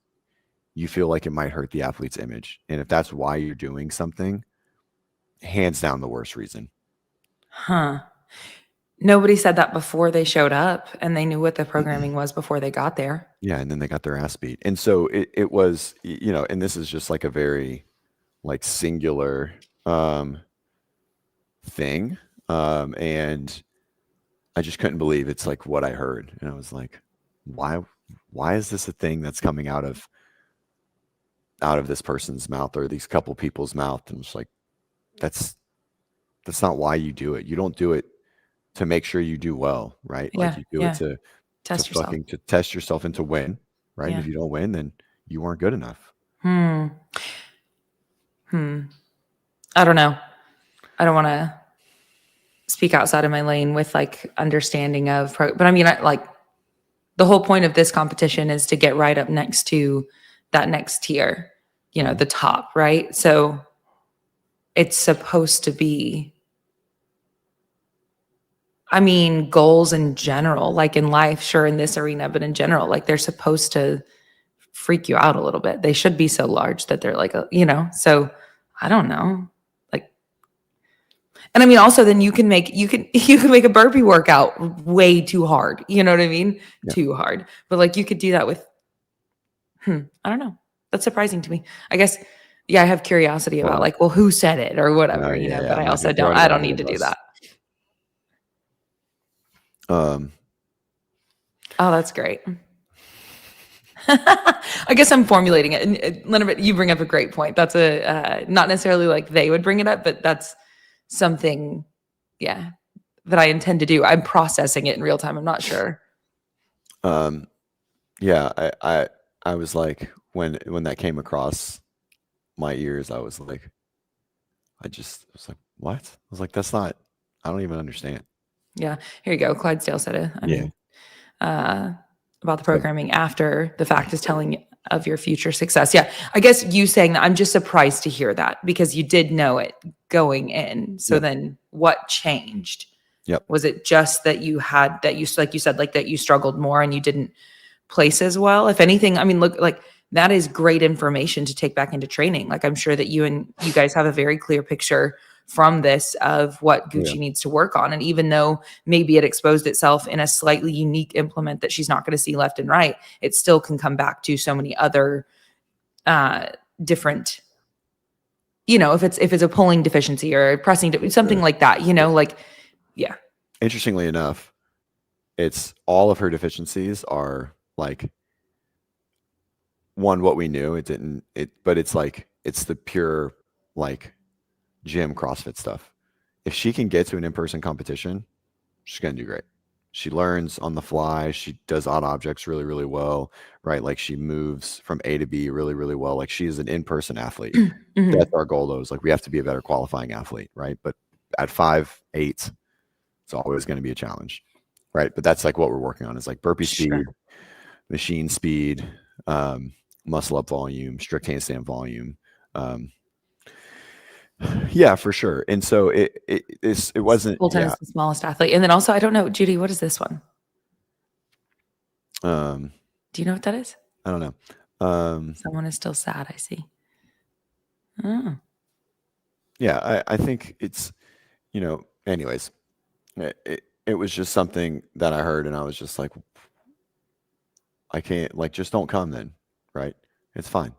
you feel like it might hurt the athlete's image. And if that's why you're doing something, hands down the worst reason. Nobody said that before they showed up and they knew what the programming was before they got there. Yeah. And then they got their ass beat. And so it was, you know, and this is just like a very like singular thing. And I just couldn't believe it's like what I heard. And I was like, why is this a thing that's coming out of this person's mouth or these couple people's mouth? And it's like, that's not why you do it. You don't do it to make sure you do well, right? Like you do it to test yourself. To test yourself and to win, right? And if you don't win, then you weren't good enough. I don't know. I don't want to speak outside of my lane with like understanding of but I mean, like the whole point of this competition is to get right up next to that next tier, you know, the top, right? So it's supposed to be, I mean, goals in general, like in life, sure, in this arena, but in general, like they're supposed to freak you out a little bit. They should be so large that they're like, you know, so I don't know. Like, and I mean, also then you can make a burpee workout way too hard. You know what I mean? Yeah. Too hard. But like you could do that with, I don't know. That's surprising to me. I guess, yeah, I have curiosity about Well, like, well, who said it or whatever, yeah, but I I'm like, also you're throwing I it don't under the need to do bus. that. Um, Oh, that's great. I guess I'm formulating it. And Leonard, you bring up a great point. That's not necessarily like they would bring it up, but that's something, yeah, that I intend to do. I'm processing it in real time. I'm not sure. yeah, I was like, when that came across my ears, I was like, I was like, what? I was like, that's not, I don't even understand. Yeah. Here you go. Clydesdale said it. I Yeah. mean, about the programming after the fact is telling of your future success. Yeah. I guess you saying that, I'm just surprised to hear that because you did know it going in. So Yep. then what changed? Yep. Was it just that you had that you, like you said, like that you struggled more and you didn't place as well? If anything, I mean, look, like that is great information to take back into training. Like I'm sure that you guys have a very clear picture from this of what Gucci Yeah. needs to work on. And even though maybe it exposed itself in a slightly unique implement that she's not going to see left and right, it still can come back to so many other different, if it's a pulling deficiency or a pressing, something like that, like, yeah. Interestingly enough, it's all of her deficiencies are like, one, what we knew, but it's like, it's the pure like gym CrossFit stuff. If she can get to an in-person competition, she's going to do great. She learns on the fly. She does odd objects really, really well, right? Like she moves from A to B really, really well. Like she is an in-person athlete. Mm-hmm. That's our goal though, is like we have to be a better qualifying athlete, right? But at 5'8", it's always going to be a challenge, right? But that's like what we're working on, is like burpee speed, machine speed, muscle up volume, strict handstand volume. Yeah, for sure. And so it wasn't. Fulton Yeah. is the smallest athlete. And then also, I don't know, Judy, what is this one? Do you know what that is? I don't know. Someone is still sad, I see. Oh. Yeah, I think it's, anyways, it was just something that I heard and I was just like, I can't, like, just don't come then, right? It's fine.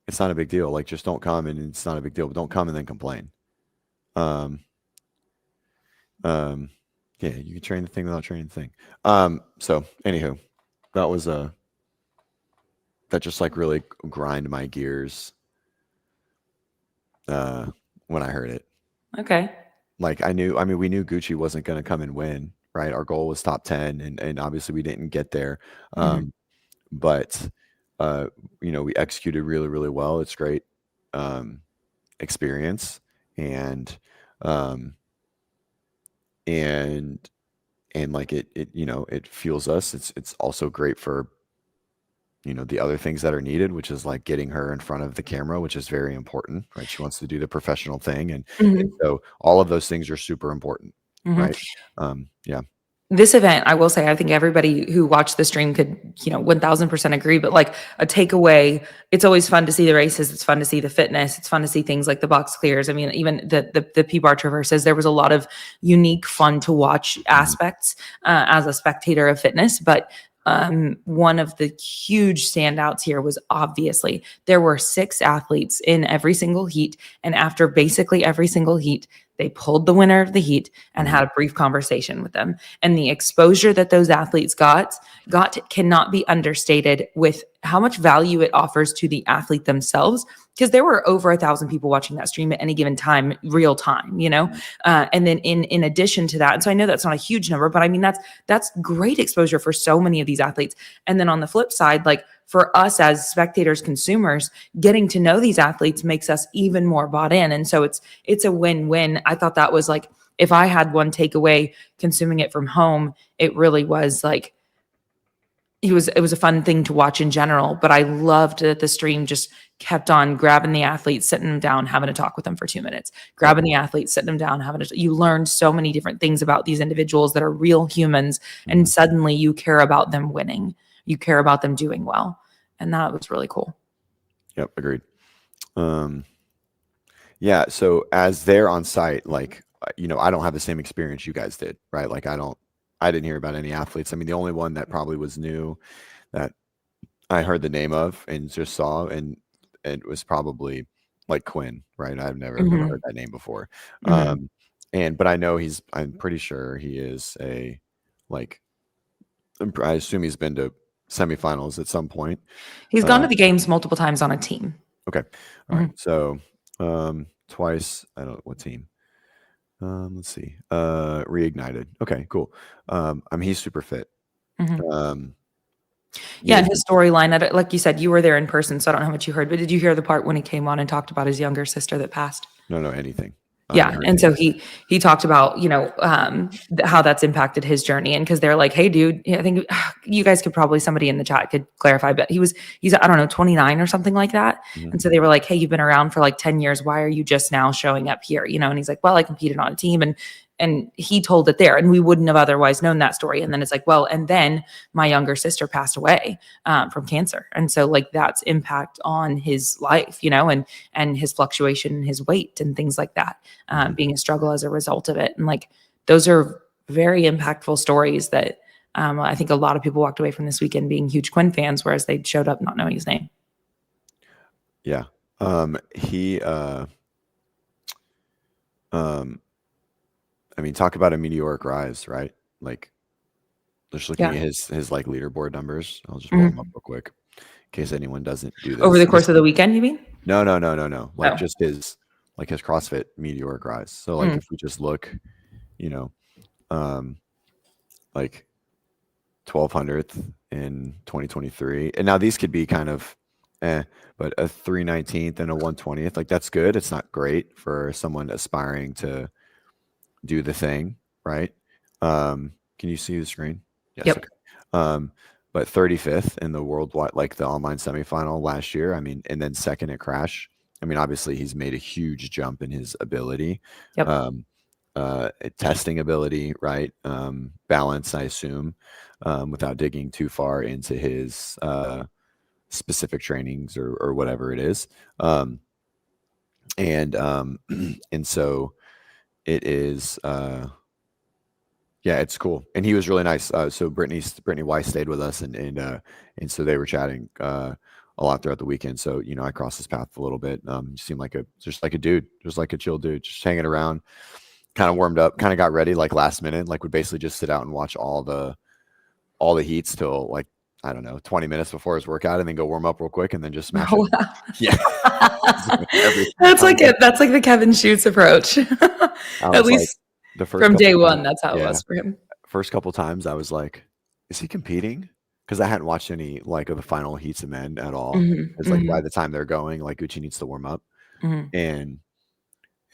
It's not a big deal. Like, just don't come and it's not a big deal, but don't come and then complain. Yeah, you can train the thing without training the thing. So anywho, that was that just like really grind my gears when I heard it. Okay. Like we knew Gucci wasn't going to come and win, right? Our goal was top 10 and obviously we didn't get there. But we executed really, really well. It's great experience and like it fuels us. It's also great for the other things that are needed, which is like getting her in front of the camera, which is very important, right? She wants to do the professional thing. And so all of those things are super important, right? Yeah. This event, I will say, I think everybody who watched the stream could, 1000% agree, but like a takeaway, it's always fun to see the races. It's fun to see the fitness. It's fun to see things like the box clears. I mean, even the P-bar traverses, there was a lot of unique, fun to watch aspects as a spectator of fitness. But one of the huge standouts here was obviously there were 6 athletes in every single heat. And after basically every single heat, they pulled the winner of the heat and had a brief conversation with them. And the exposure that those athletes got cannot be understated with how much value it offers to the athlete themselves. Because there were over 1,000 people watching that stream at any given time, real time, and then in addition to that, and so I know that's not a huge number, but I mean, that's great exposure for so many of these athletes. And then on the flip side, like for us as spectators, consumers, getting to know these athletes makes us even more bought in. And so it's a win-win. I thought that was like, if I had one takeaway consuming it from home, it really was like, it was a fun thing to watch in general, but I loved that the stream just kept on grabbing the athletes, sitting them down, having a talk with them for 2 minutes, grabbing the athletes, sitting them down, you learned so many different things about these individuals that are real humans. And suddenly you care about them winning. You care about them doing well. And that was really cool. Yep. Agreed. Yeah. So as they're on site, like, I don't have the same experience you guys did, right? Like I didn't hear about any athletes. I mean, the only one that probably was new that I heard the name of and just saw, and it was probably like Quinn, right? I've never heard that name before. Mhm. But I know I'm pretty sure he is like, I assume he's been to semifinals at some point. He's gone Uh, to the games multiple times on a team. okay. All right. Mhm. So, twice, I don't know what team. Let's see. Reignited. Okay, cool. I mean, he's super fit. Mhm. Um, Yeah, yeah, and his storyline, like you said, you were there in person, so I don't know how much you heard, but did you hear the part when he came on and talked about his younger sister that passed? no, anything. I haven't Yeah, heard and so anything. he talked about, how that's impacted his journey, and because 'cause they're like, "Hey, dude," I think you guys could probably somebody in the chat could clarify, but he's, I don't know, 29 or something like that, Mhm. and so they were like, "Hey, you've been around for, like, 10 years. Why are you just now showing up here?" And he's like, "Well, I competed on a team," and he told it there, and we wouldn't have otherwise known that story, and then it's like, "Well, and then my younger sister passed away, from cancer," and so, like, that's impact on his life, and his fluctuation in his weight and things like that, being a struggle as a result of it. And like those are very impactful stories that I think a lot of people walked away from this weekend being huge Quinn fans, whereas they showed up not knowing his name. Yeah. He I mean, talk about a meteoric rise, right? Like, just looking Yeah. at his like leaderboard numbers. I'll just pull them up Mhm. real quick in case anyone doesn't do Over this. the course of the weekend, you mean? No, like Oh. just his CrossFit meteoric rise. So like Mm. if we just look, you know, um like 1200th in 2023. And now these could be kind of but a 319th and a 120th, like that's good. It's not great for someone aspiring to do the thing, right? Can you see the screen? Yes, Yep. okay. But 35th in the worldwide, like the online semifinal last year. I mean, and then second at Crash. I mean, obviously he's made a huge jump in his ability, Yep. um, testing ability, right? Balance, I assume, without digging too far into his specific trainings or whatever it is. And and so it is. Yeah, it's cool, and he was really nice. So Brittany Weiss stayed with us, and so they were chatting a lot throughout the weekend. So I crossed his path a little bit. Seemed like just like a dude, just like a chill dude, just hanging around. Kind of warmed up, kind of got ready like last minute. Like would basically just sit out and watch all the heats till like I don't know 20 minutes before his workout, and then go warm up real quick, and then just smash it. Oh, wow. Yeah, every That's time. like it. That's like the Kevin Schutz approach. I At was like least the first from couple day times. one, that's how it Yeah, was for him. first couple times I was like, is he competing? Because I hadn't watched any like of the final heats of men at all. Mhm. It's like by Mhm. the time they're going, like Gucci needs to warm up. Mhm.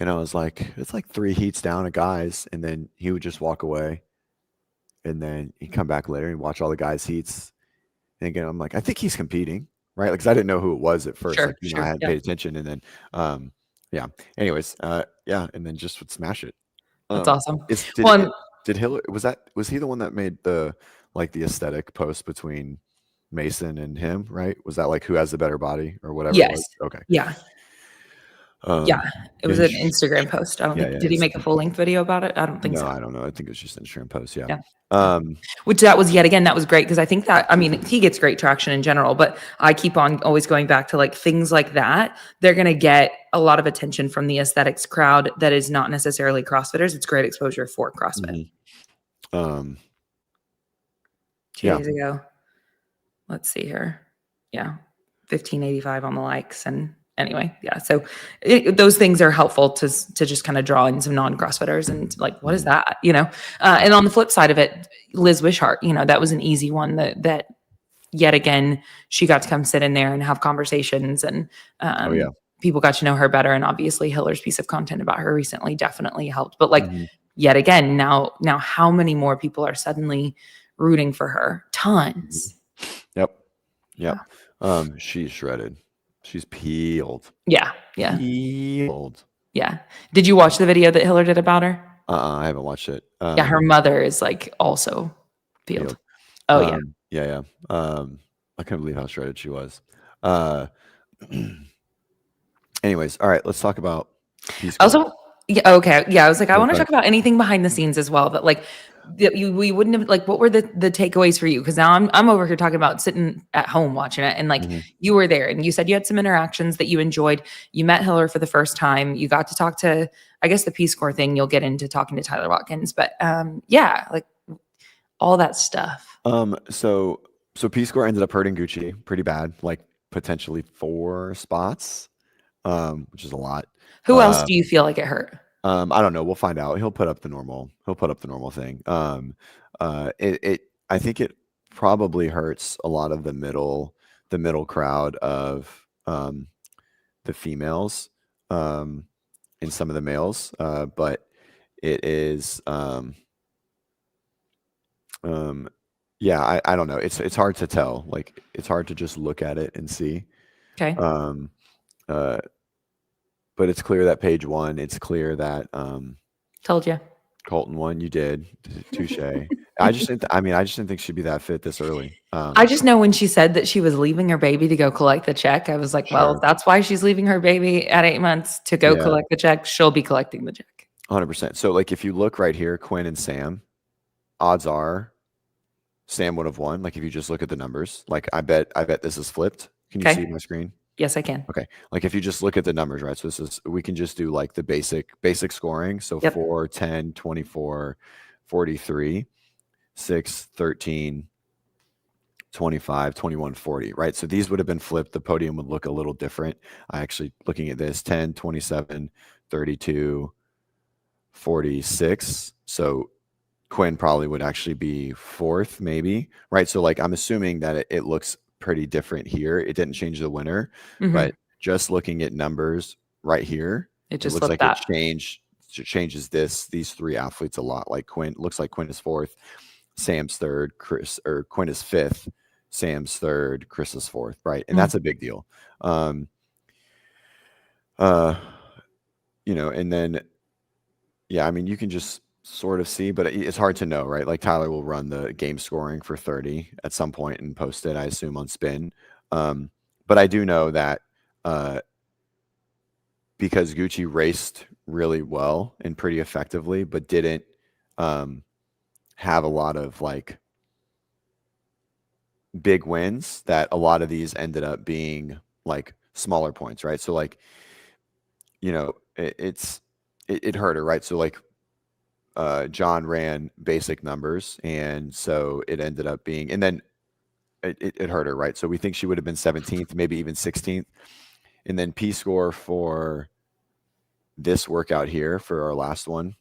And I was like, it's like 3 heats down of guys, and then he would just walk away, and then he'd come back later and watch all the guys' heats. And again, I'm like, I think he's competing, right? Like, 'cause I didn't know who it was at first. Like, Sure, I sure. hadn't Yeah. paid attention, and then, yeah. Anyways, yeah, and then just would smash it. That's awesome. Is Well, and did Hillary was he the one that made the aesthetic post between Mason and him, right? Was that like who has the better body or whatever it yes. was? Okay. Yeah. Yeah. Um, It yeah, was an Instagram post. I don't yeah, think did he it's make a full length video about it? I don't think no, so. I don't know. I think it was just an Instagram post. Yeah. Yeah. Yeah. Um, Which that was yet again, that was great because I think that I mean he gets great traction in general, but I keep on always going back to like things like that. They're gonna get a lot of attention from the aesthetics crowd that is not necessarily CrossFitters. It's great exposure for CrossFit. mhm. Um, 2 yeah. days ago. Let's see here. Yeah. 1585 on the likes. And anyway, yeah. So those things are helpful to just kind of draw in some non-CrossFitters and like, what is Mhm. that? And on the flip side of it, Liz Wishart, that was an easy one that yet again, she got to come sit in there and have conversations and Oh yeah. people got to know her better. And obviously Hiller's piece of content about her recently definitely helped. But like Mhm. yet again, now how many more people are suddenly rooting for her? Mhm. Tons. Yep. Yeah. Yep. She's shredded. She's peeled. Yeah. Yeah. Peeled. Yeah. Did you watch the video that Hiller did about her? I haven't watched it. Yeah, her mother is like also peeled. Peeled. Oh yeah. Yeah, yeah. I couldn't believe how shredded she was. Uh, anyways, all right, let's talk about Peace Corps. Also, yeah, okay. Yeah, I was like, I Oh, want go to ahead. talk about anything behind the scenes as well. But like we wouldn't have, like, what were the takeaways for you? Because now I'm over here talking about sitting at home watching it, and like you were there, and you said you had some interactions that you enjoyed. You met Hiller for the first time. You got to talk to, I guess, the Peace Corps thing. You'll get into talking to Tyler Watkins, but yeah, like all that stuff. So Peace Corps ended up hurting Gucci pretty bad, like potentially 4 spots, which is a lot. Who else do you feel like it hurt? I don't know. We'll find out. He'll put up the normal thing. I think it probably hurts a lot of the middle crowd of the females, and some of the males. But it is, yeah, I don't know. It's hard to tell. Like, it's hard to just look at it and see. Okay. But it's clear that Paige won. It's clear that Told you. Colton won. You did. Touche. I just didn't think she'd be that fit this early. I just know when she said that she was leaving her baby to go collect the check, I was like, well, if that's why she's leaving her baby at 8 months to go collect the check, she'll be collecting the check. 100%. So, like, if you look right here, Quinn and Sam, odds are Sam would have won. Like, if you just look at the numbers, like, I bet this is flipped. Can you see my screen? Yes, I can. Okay. Like, if you just look at the numbers, right? So we can just do like the basic scoring. So 4, 10, 24, 43, 6, 13, 25, 21, 40, right? So these would have been flipped. The podium would look a little different. I actually, looking at this, 10, 27, 32, 46. So Quinn probably would actually be 4th, maybe, right? So, like, I'm assuming that it looks pretty different here. It didn't change the winner, but just looking at numbers right here, it just looks like it changes these 3 athletes a lot. Like, looks like Quinn is 4th, Sam's 3rd, Quinn is 5th, Sam's 3rd, Chris is 4th, right? And that's a big deal. And then, yeah, I mean, you can just sort of see, but it's hard to know, right? Like, Tyler will run the game scoring for 30 at some point and post it, I assume, on Spin. But I do know that because Gucci raced really well and pretty effectively, but didn't have a lot of like big wins, that a lot of these ended up being like smaller points, right? So, like, it hurt her, right? So, like, John ran basic numbers, and so it ended up being, and then it hurt her, right? So we think she would have been 17th, maybe even 16th. And then P-score for this workout here, for our last one,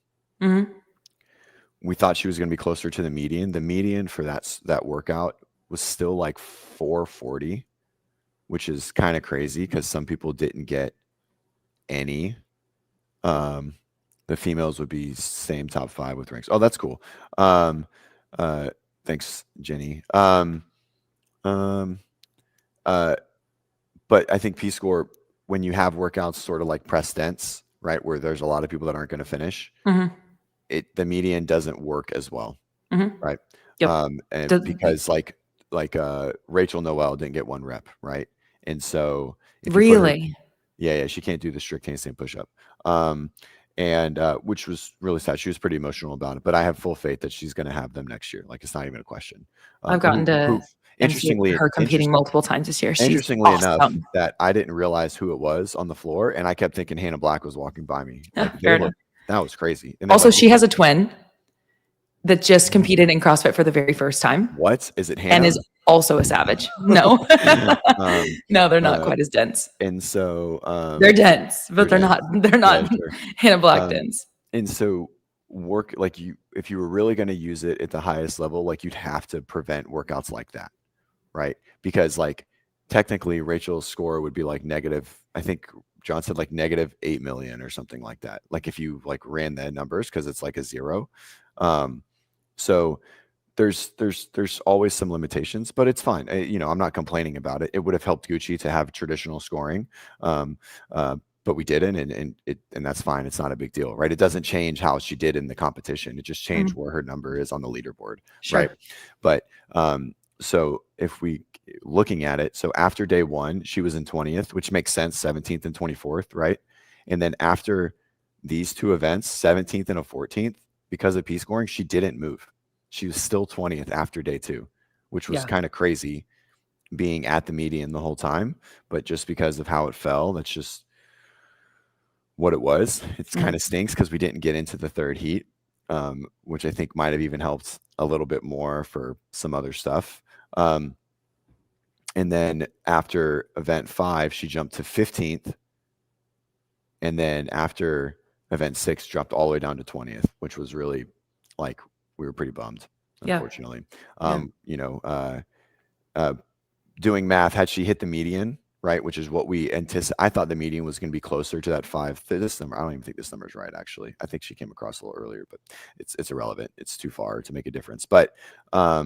we thought she was going to be closer to the median. The median for that workout was still like 440, which is kind of crazy because some people didn't get any. The females would be same top 5 with ranks. Oh, that's cool. Thanks, Jenny. But I think P-score, when you have workouts sort of like press dense, right, where there's a lot of people that aren't going to finish, the median doesn't work as well, right? And because like Rachel Noel didn't get 1 rep, right? And so really, she can't do the strict handstand push-up. And which was really sad. She was pretty emotional about it, but I have full faith that she's going to have them next year. Like, it's not even a question. I've gotten to interestingly her competing multiple times this year. Interestingly enough, that I didn't realize who it was on the floor, and I kept thinking Hannah Black was walking by me. Like, that was crazy. And also, she has a twin that just competed in CrossFit for the very first time. What is it? Hannah? And is also a savage. No, no, they're not quite as dense. And so they're dense, but they're not Hannah Black dense. And so if you were really going to use it at the highest level, like, you'd have to prevent workouts like that, right? Because, like, technically Rachel's score would be like negative, I think John said like negative 8 million or something like that. Like, if you like ran the numbers, because it's like a 0. So there's always some limitations, but it's fine. I'm not complaining about it. It would have helped Gucci to have traditional scoring, but we didn't, and that's fine. It's not a big deal, right? It doesn't change how she did in the competition. It just changed where her number is on the leaderboard, right? But so if we looking at it, so after day 1, she was in 20th, which makes sense, 17th and 24th, right? And then after these 2 events, 17th and a 14th, because of P-scoring, she didn't move. She was still 20th after day 2, which was Yeah. kind of crazy being at the median the whole time. But just because of how it fell, that's just what it was. It's kind of stinks because we didn't get into the third heat, which I think might have even helped a little bit more for some other stuff. And then after event 5, she jumped to 15th. And then after event 6, dropped all the way down to 20th, which was really like, we were pretty bummed, unfortunately. Doing math, had she hit the median, right, which is what we anticipate, I thought the median was going to be closer to that 5. This number, I don't even think this number is right, actually. I think she came across a little earlier, but it's irrelevant. It's too far to make a difference. But I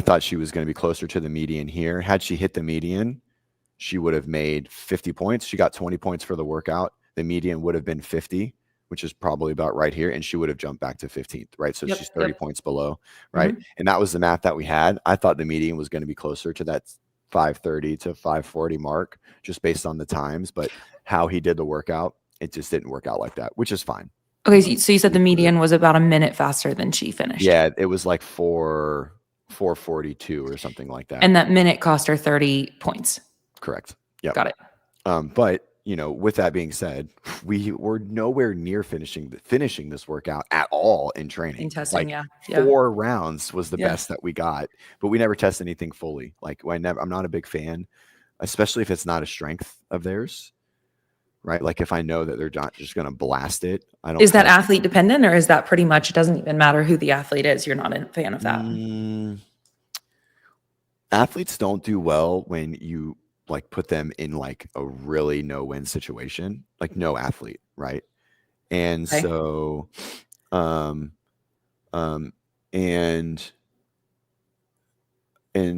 thought she was going to be closer to the median here. Had she hit the median, she would have made 50 points. She got 20 points for the workout. The median would have been 50, which is probably about right here. And she would have jumped back to 15th, right? So she's 30 points below, right? And that was the math that we had. I thought the median was going to be closer to that 530 to 540 mark, just based on the times. But how he did the workout, it just didn't work out like that, which is fine. Okay, so you said the median was about a minute faster than she finished. Yeah, it was like 442 or something like that. And that minute cost her 30 points. Correct. Yeah. Got it. But with that being said, we were nowhere near finishing this workout at all in training. In testing, like, yeah. 4 rounds was the best that we got, but we never test anything fully. Like, I'm not a big fan, especially if it's not a strength of theirs, right? Like, if I know that they're not just going to blast it, I don't. Is that athlete dependent, or is that pretty much, it doesn't even matter who the athlete is? You're not a fan of that? Athletes don't do well when you like put them in like a really no-win situation, like no athlete, right? And so, and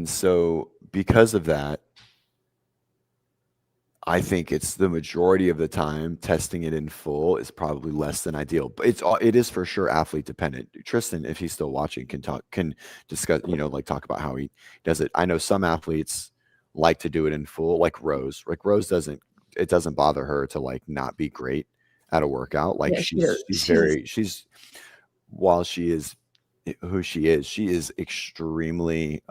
so because of that, I think it's the majority of the time testing it in full is probably less than ideal, but it is for sure athlete dependent. Tristan, if he's still watching, can discuss, like talk about how he does it. I know some athletes like to do it in full, like Rose. Like Rose doesn't bother her to like not be great at a workout. Like while she is who she is extremely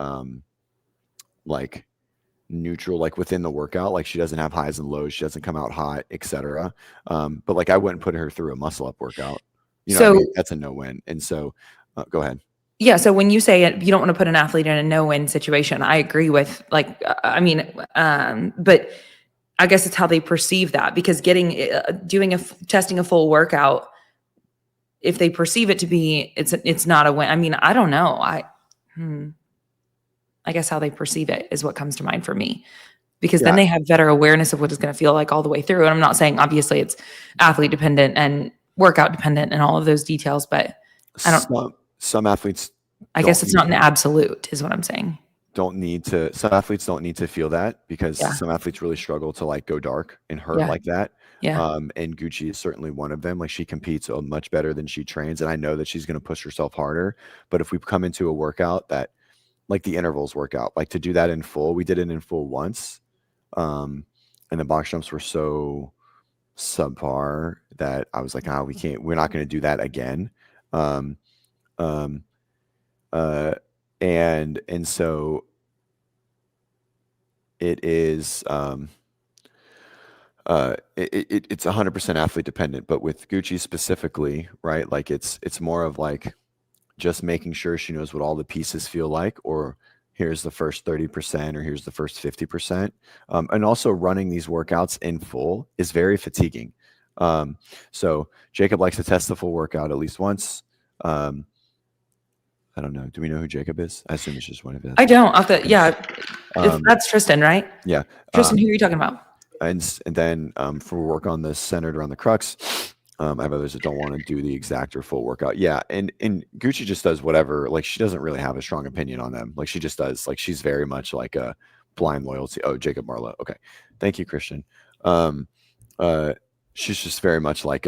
like neutral, like within the workout. Like she doesn't have highs and lows, she doesn't come out hot, etc. But like I wouldn't put her through a muscle up workout. That's a no-win. And so go ahead. Yeah. So when you say it, you don't want to put an athlete in a no-win situation. I agree with but I guess it's how they perceive that, because testing a full workout, if they perceive it to be, it's not a win. I mean, I don't know. I guess how they perceive it is what comes to mind for me, because then they have better awareness of what it's going to feel like all the way through. And I'm not saying obviously it's athlete dependent and workout dependent and all of those details, but I don't. Some athletes, I guess it's not an absolute, is what I'm saying. Some athletes don't need to feel that, because some athletes really struggle to like go dark and hurt like that. Yeah. And Gucci is certainly one of them. Like she competes much better than she trains. And I know that she's going to push herself harder. But if we come into a workout that, like the intervals workout, like to do that in full, we did it in full once. And the box jumps were so subpar that I was like, we're not going to do that again. And so it is, it's 100% athlete dependent, but with Gucci specifically, right? Like it's more of like just making sure she knows what all the pieces feel like, or here's the first 30%, or here's the first 50%. And also running these workouts in full is very fatiguing. So Jacob likes to test the full workout at least once. I don't know. Do we know who Jacob is? I assume it's just one of his. I don't. That's Tristan, right? Yeah. Tristan, who are you talking about? And then for work on the centered around the crux, I have others that don't want to do the exact or full workout. Yeah. And Gucci just does whatever. Like she doesn't really have a strong opinion on them. Like she just does. Like she's very much like a blind loyalty. Oh, Jacob Marlowe. Okay. Thank you, Christian. She's just very much like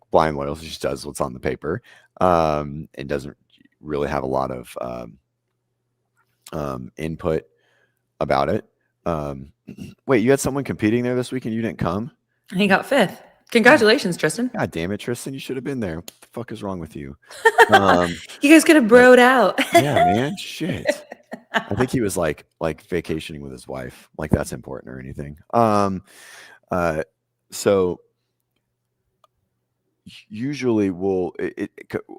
blind loyalty. She just does what's on the paper, and doesn't really have a lot of input about it. Wait, you had someone competing there this week and you didn't come? He got 5th. Congratulations, Tristan. God damn it, Tristan, you should have been there. What the fuck is wrong with you? You guys could have broed out. Yeah, man, shit. I think he was like vacationing with his wife. Like that's important or anything. So usually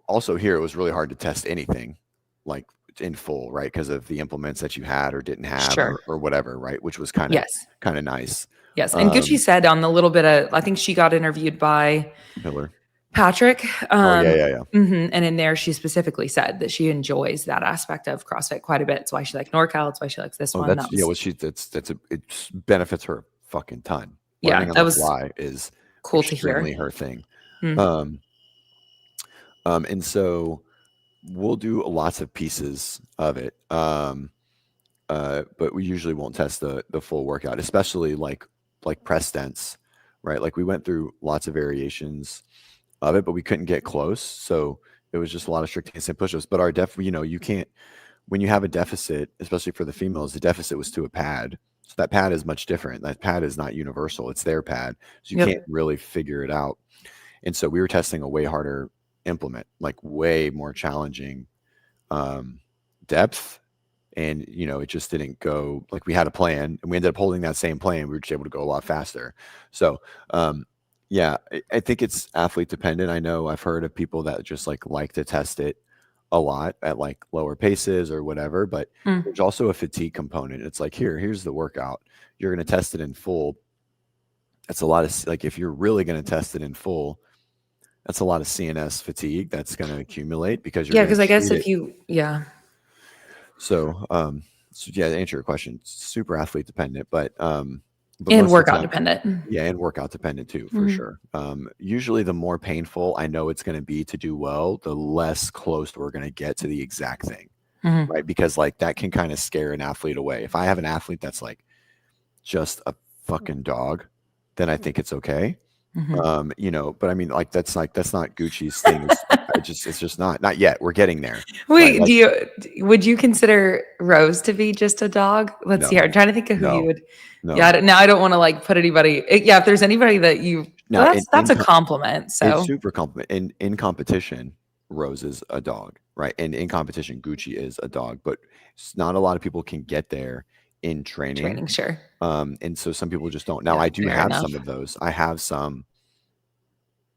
also here it was really hard to test anything like in full, right? Because of the implements that you had or didn't have Sure. or whatever, right? Which was kind of nice. Yes. And Gucci said on the little bit of, I think she got interviewed by Miller. Patrick. Yeah. And in there, she specifically said that she enjoys that aspect of CrossFit quite a bit. It's why she likes NorCal. It's why she likes this one. It benefits her a fucking ton. Yeah, that was fly is cool to hear. Extremely her thing. And so we'll do lots of pieces of it. But we usually won't test the full workout, especially like press stents, right? Like we went through lots of variations of it, but we couldn't get close. So it was just a lot of strict handstand push-ups. But our you can't, when you have a deficit, especially for the females, the deficit was to a pad. So that pad is much different. That pad is not universal. It's their pad. So you can't really figure it out. And so we were testing a way harder implement, like way more challenging depth. And, it just didn't go like we had a plan and we ended up holding that same plan. We were just able to go a lot faster. So, yeah, I think it's athlete dependent. I know I've heard of people that just like to test it a lot at like lower paces or whatever, but there's also a fatigue component. It's like, here's the workout. You're going to test it in full. That's a lot of like, if you're really going to test it in full, that's a lot of CNS fatigue that's going to accumulate because you're because I guess if So, to answer your question, super athlete dependent, but and workout dependent. Yeah, and workout dependent too, for sure. Usually the more painful I know it's going to be to do well, the less close we're going to get to the exact thing, right? Because like that can kind of scare an athlete away. If I have an athlete that's like just a fucking dog, then I think it's okay. But I mean, like that's not Gucci's thing. It's just not yet. We're getting there. Wait, right? Would you consider Rose to be just a dog? Let's see. I'm trying to think of who you would. No. Yeah, I don't want to like put anybody. If there's anybody that you, that's a compliment. So it's super compliment. In competition, Rose is a dog, right? And in competition, Gucci is a dog. But not a lot of people can get there in training. Sure. And so some people just don't. Now I do have some of those. I have some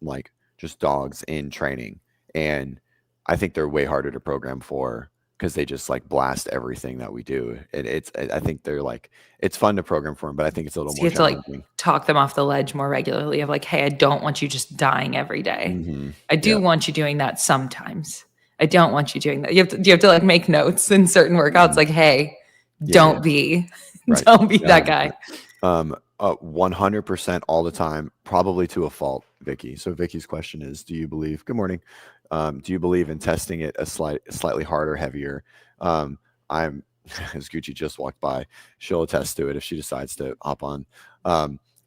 like just dogs in training, and I think they're way harder to program for because they just like blast everything that we do. And I think they're like, it's fun to program for them, but I think it's a little more challenging. You have to like talk them off the ledge more regularly of like, hey, I don't want you just dying every day. I do want you doing that sometimes. I don't want you doing that. You have to like make notes in certain workouts, like, hey, don't be that guy. 100% all the time, probably to a fault, Vicky. So Vicky's question is, good morning. Do you believe in testing it a slightly harder, heavier? As Gucci just walked by, she'll attest to it if she decides to hop on.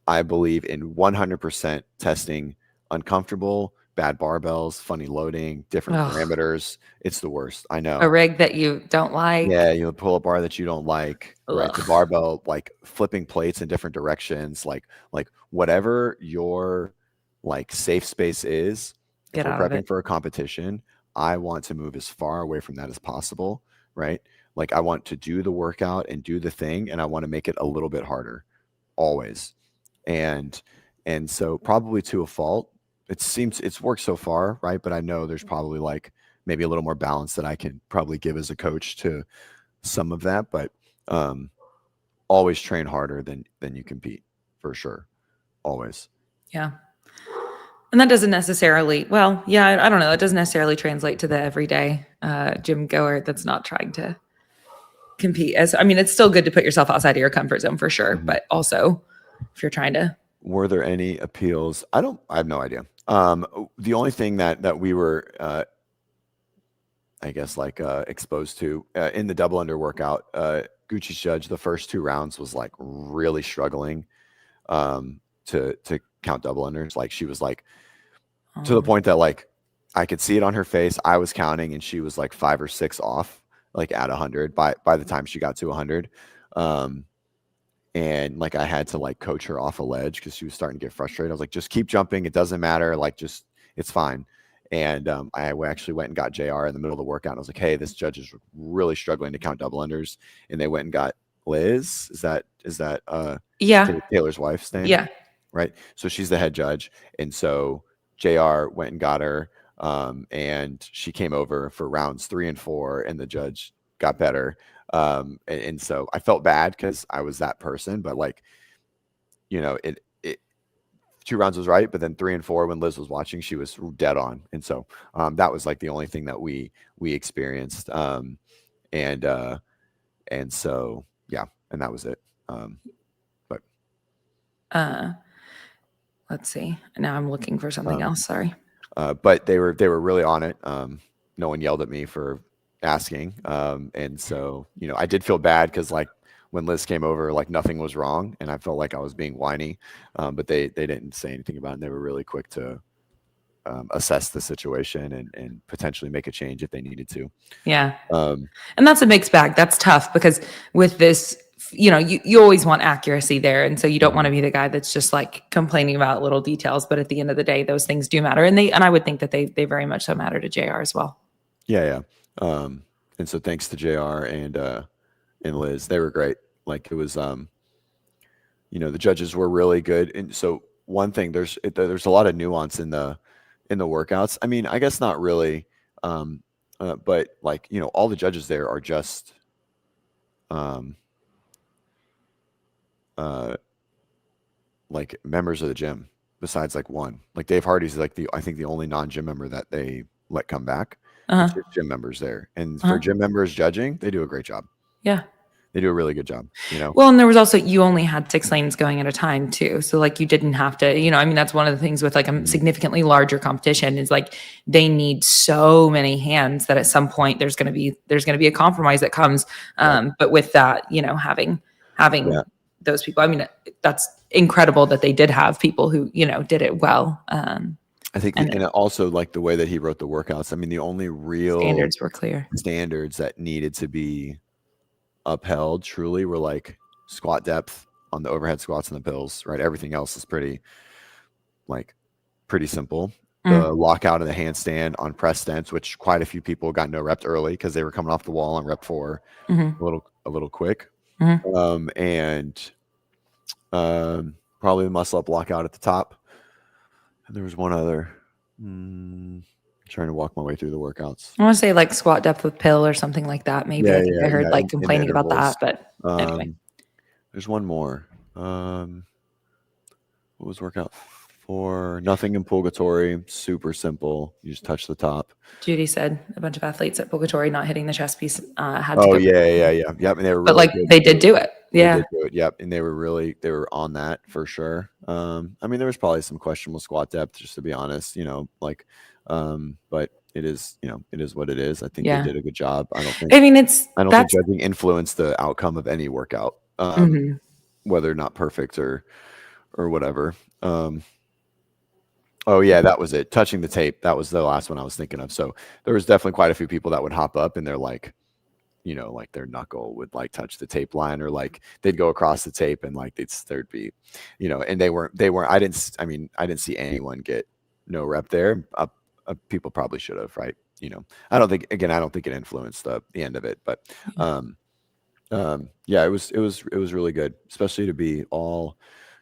I believe in 100% testing uncomfortable, bad barbells, funny loading, different parameters. It's the worst. I know. A rig that you don't like. Yeah, you pull a bar that you don't like. Right? The barbell, like flipping plates in different directions, like whatever your like safe space is. If we're prepping for a competition, I want to move as far away from that as possible, right? Like I want to do the workout and do the thing, and I want to make it a little bit harder, always. And so probably to a fault. It seems it's worked so far, right? But I know there's probably like maybe a little more balance that I can probably give as a coach to some of that. But always train harder than you compete, for sure. Always. Yeah. And that doesn't necessarily, I don't know. It doesn't necessarily translate to the everyday gym goer that's not trying to compete. It's still good to put yourself outside of your comfort zone for sure. But also if you're trying to. Were there any appeals? I have no idea. The only thing that we were, I guess, like exposed to in the double under workout, Gucci's judge, the first 2 rounds was like really struggling to count double unders. Like she was like to the point that like I could see it on her face. I was counting and she was like 5 or 6 off, like at 100 by the time she got to 100. and like I had to like coach her off a ledge because she was starting to get frustrated. I was like, just keep jumping, it doesn't matter, like just it's fine. And actually went and got JR in the middle of the workout. And I was like, hey, this judge is really struggling to count double unders. And they went and got Liz. Is that Yeah. Taylor's wife's name? Yeah. Right. So she's the head judge. And so JR went and got her. And she came over for rounds 3 and 4, and the judge got better. And so I felt bad because I was that person, but like, you know, it 2 rounds was right, but then 3 and 4, when Liz was watching, she was dead on. And so that was like the only thing that we experienced. And so yeah, and that was it. But let's see. Now I'm looking for something else. Sorry. But they were really on it. No one yelled at me for asking. And so, you know, I did feel bad because like when Liz came over, like nothing was wrong, and I felt like I was being whiny. But they didn't say anything about it. And they were really quick to assess the situation and potentially make a change if they needed to. Yeah. And that's a mixed bag. That's tough because with this, you know, you always want accuracy there. And so you don't want to be the guy that's just like complaining about little details. But at the end of the day, those things do matter. And I would think that they very much so matter to JR as well. Yeah. And so thanks to JR and Liz, they were great. Like it was, you know, the judges were really good. And so one thing, there's a lot of nuance in the workouts. I mean, I guess not really, but like, you know, all the judges there are just, like members of the gym, besides like one. Like Dave Hardy's like I think the only non-gym member that they let come back. It's just gym members there. And for gym members judging, they do a great job. Yeah. They do a really good job, you know? Well, and there was also, you only had 6 lanes going at a time too. So like you didn't have to, you know, I mean, that's one of the things with like a significantly larger competition is like they need so many hands that at some point there's going to be a compromise that comes. But with that, you know, having those people, I mean, that's incredible that they did have people who, you know, did it well. I think, and also like the way that he wrote the workouts. I mean, the only real standards were clear. Standards that needed to be upheld truly were like squat depth on the overhead squats and the pills, right? Everything else is pretty simple. The lockout of the handstand on press stents, which quite a few people got no rep early because they were coming off the wall on rep 4 a little quick. And probably the muscle up lockout at the top. And there was one other. Trying to walk my way through the workouts. I want to say like squat depth with pill or something like that. Maybe I think I heard like complaining about that, but anyway. There's one more. What was workout 4? Nothing in purgatory. Super simple. You just touch the top. Judy said a bunch of athletes at purgatory not hitting the chest piece had to go. Yeah. Yep. And they were really but like good. They did do it. Yeah. They did do it. Yep. And they were on that for sure. I mean, there was probably some questionable squat depth, just to be honest, you know, like, but it is, you know, it is what it is. I think they did a good job. I don't think judging influenced the outcome of any workout, whether or not perfect or whatever. Oh yeah, that was it. Touching the tape. That was the last one I was thinking of. So there was definitely quite a few people that would hop up and they're like, you know, like their knuckle would like touch the tape line, or like they'd go across the tape and like there'd be, you know, and they weren't, I didn't see anyone get no rep there. People probably should have, right? You know, I don't think it influenced the end of it, but yeah, it was really good, especially to be all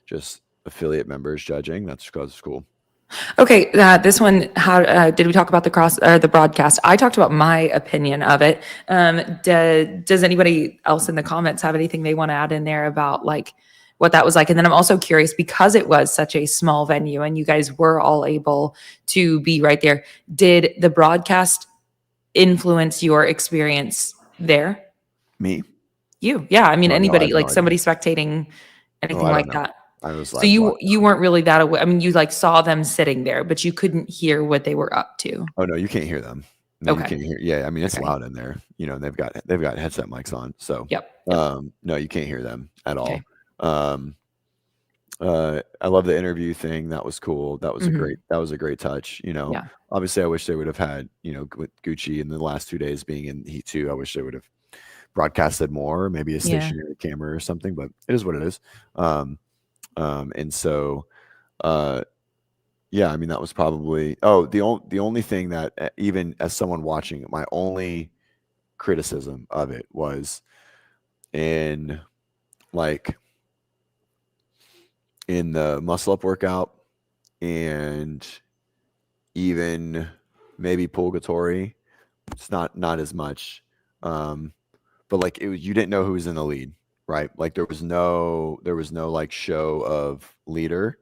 just affiliate members judging. That's cool. Okay, this one, how did we talk about the broadcast? I talked about my opinion of it. Does anybody else in the comments have anything they want to add in there about like what that was like? And then I'm also curious, because it was such a small venue and you guys were all able to be right there, did the broadcast influence your experience there? Me? You? Yeah. I mean, anybody, like somebody spectating, anything like that. So you weren't really that aware. I mean, you like saw them sitting there, but you couldn't hear what they were up to. Oh no, you can't hear them. No, you can't hear. Yeah, I mean it's loud in there. You know, they've got headset mics on. So no, you can't hear them at all. I love the interview thing. That was cool. That was a great touch. You know, obviously I wish they would have had, you know, with Gucci in the last 2 days being in Heat 2, I wish they would have broadcasted more, maybe a Yeah. stationary camera or something, but it is what it is. And so, yeah, I mean, that was probably, the only thing that, even as someone watching it, my only criticism of it was in like in the muscle up workout and even maybe purgatory. It's not as much. But like you didn't know who was in the lead, right? Like there was no like show of leader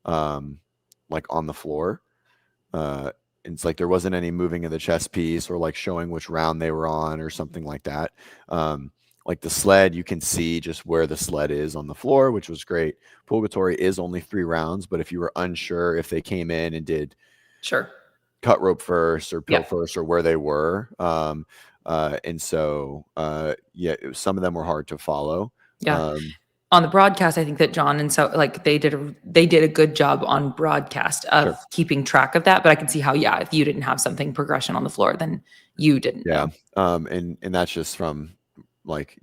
like on the floor. It's like there wasn't any moving of the chess piece or like showing which round they were on or something like that. Like the sled, you can see just where the sled is on the floor, which was great. Purgatory is only 3 rounds, but if you were unsure if they came in and did Sure. cut rope first or pill Yeah. first or where they were, and so yeah, some of them were hard to follow. Yeah. On the broadcast, I think that John and so like they did a good job on broadcast of Sure. keeping track of that. But I can see how, yeah, if you didn't have something progression on the floor, then you didn't Yeah. know. And that's just from like,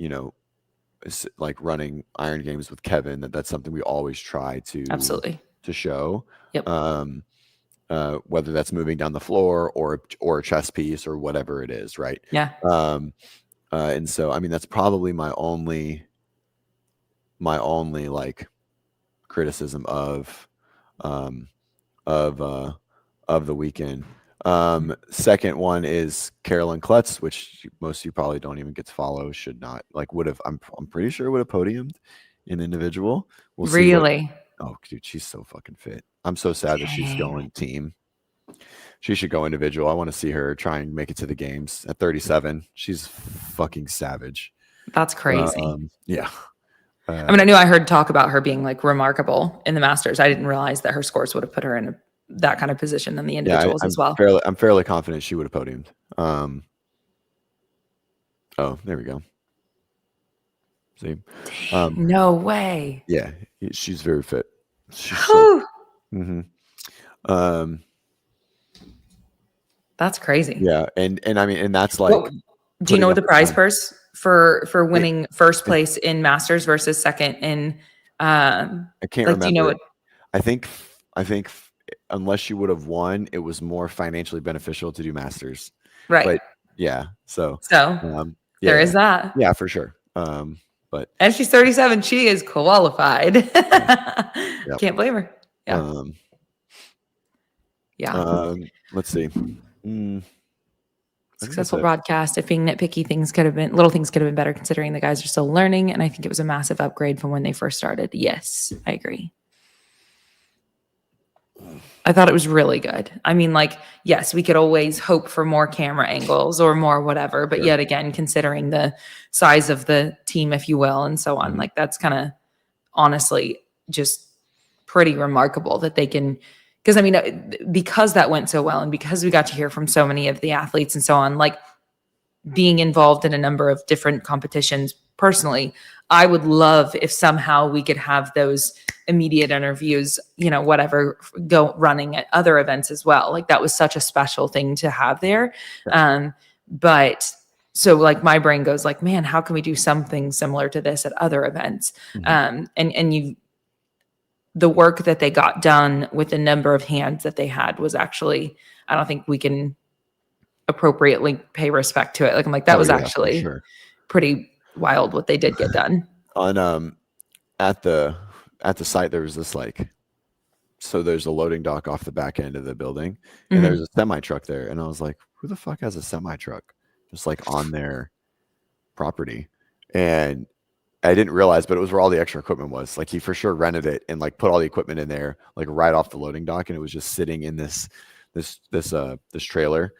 like running Iron Games with Kevin, that's something we always try to Absolutely. to show. Yep. Whether that's moving down the floor or a chess piece or whatever it is, right? Yeah. And so I mean that's probably my only like criticism of the weekend. Second one is Carolyn Klutz, which most of you probably don't even get to follow. Should not like would have. I'm pretty sure would have podiumed in individual. We'll see. Really? Oh, dude, she's so fucking fit. I'm so sad that she's Dang. going team. She should go individual. I want to see her try and make it to the games at 37. She's fucking savage. That's crazy. Yeah. I mean, I knew I heard talk about her being like remarkable in the Masters. I didn't realize that her scores would have put her in that kind of position in the individuals as well. I'm fairly confident she would have podiumed. Oh, there we go. See, no way. Yeah, she's very fit. She's that's crazy. Yeah, and I mean, and that's like. Do you know what the prize purse for winning first place in Masters versus second in? I can't remember. Do you know what? I think unless you would have won, it was more financially beneficial to do Masters. Right. But yeah, so there is that. Yeah, for sure. But and she's 37. She is qualified. Yep. Can't blame her. Yeah. Yeah. Let's see. Successful broadcast. If being nitpicky, little things could have been better considering the guys are still learning. And I think it was a massive upgrade from when they first started. Yes, I agree. I thought it was really good. I mean, like, yes, we could always hope for more camera angles or more whatever, but yet again, considering the size of the team, if you will, and so on, like that's kind of honestly just pretty remarkable that they can, because I mean, because that went so well and because we got to hear from so many of the athletes and so on, like being involved in a number of different competitions personally, I would love if somehow we could have those immediate interviews, whatever, go running at other events as well. Like that was such a special thing to have there. But so like my brain goes like, man, how can we do something similar to this at other events? And the work that they got done with the number of hands that they had was actually, I don't think we can appropriately pay respect to it. Like I'm like, that was actually pretty wild what they did get done. On at the site there was this so there's a loading dock off the back end of the building and there's a semi truck there and I was like, who the fuck has a semi truck just like on their property? And I didn't realize, but it was where all the extra equipment was. Like he for sure rented it and like put all the equipment in there, like right off the loading dock, and it was just sitting in this trailer.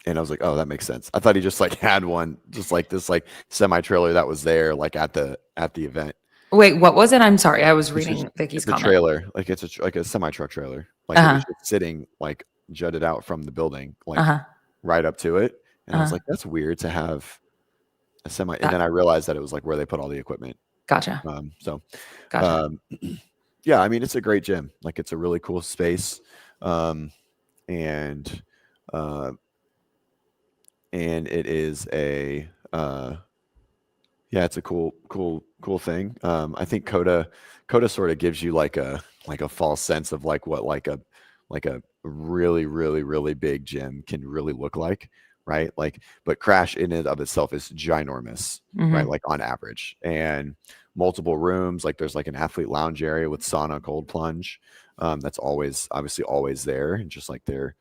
And I was like, oh, that makes sense. I thought he just like had one, just like this like semi trailer that was there like at the event. Wait, what was it? I'm sorry, I was reading Vicky's comment. Trailer, like it's like a semi truck trailer, like it was just sitting like jutted out from the building, like right up to it. And I was like, that's weird to have a semi. And then I realized that it was like where they put all the equipment. Gotcha. Yeah, I mean, it's a great gym. Like it's a really cool space. And and it is it's a cool thing. I think Coda sort of gives you like a false sense of like what like a really really big gym can really look like, right? Like, but Crash in and of itself is ginormous, right? Like on average, and multiple rooms. Like there's like an athlete lounge area with sauna, cold plunge. That's obviously always there, and just like their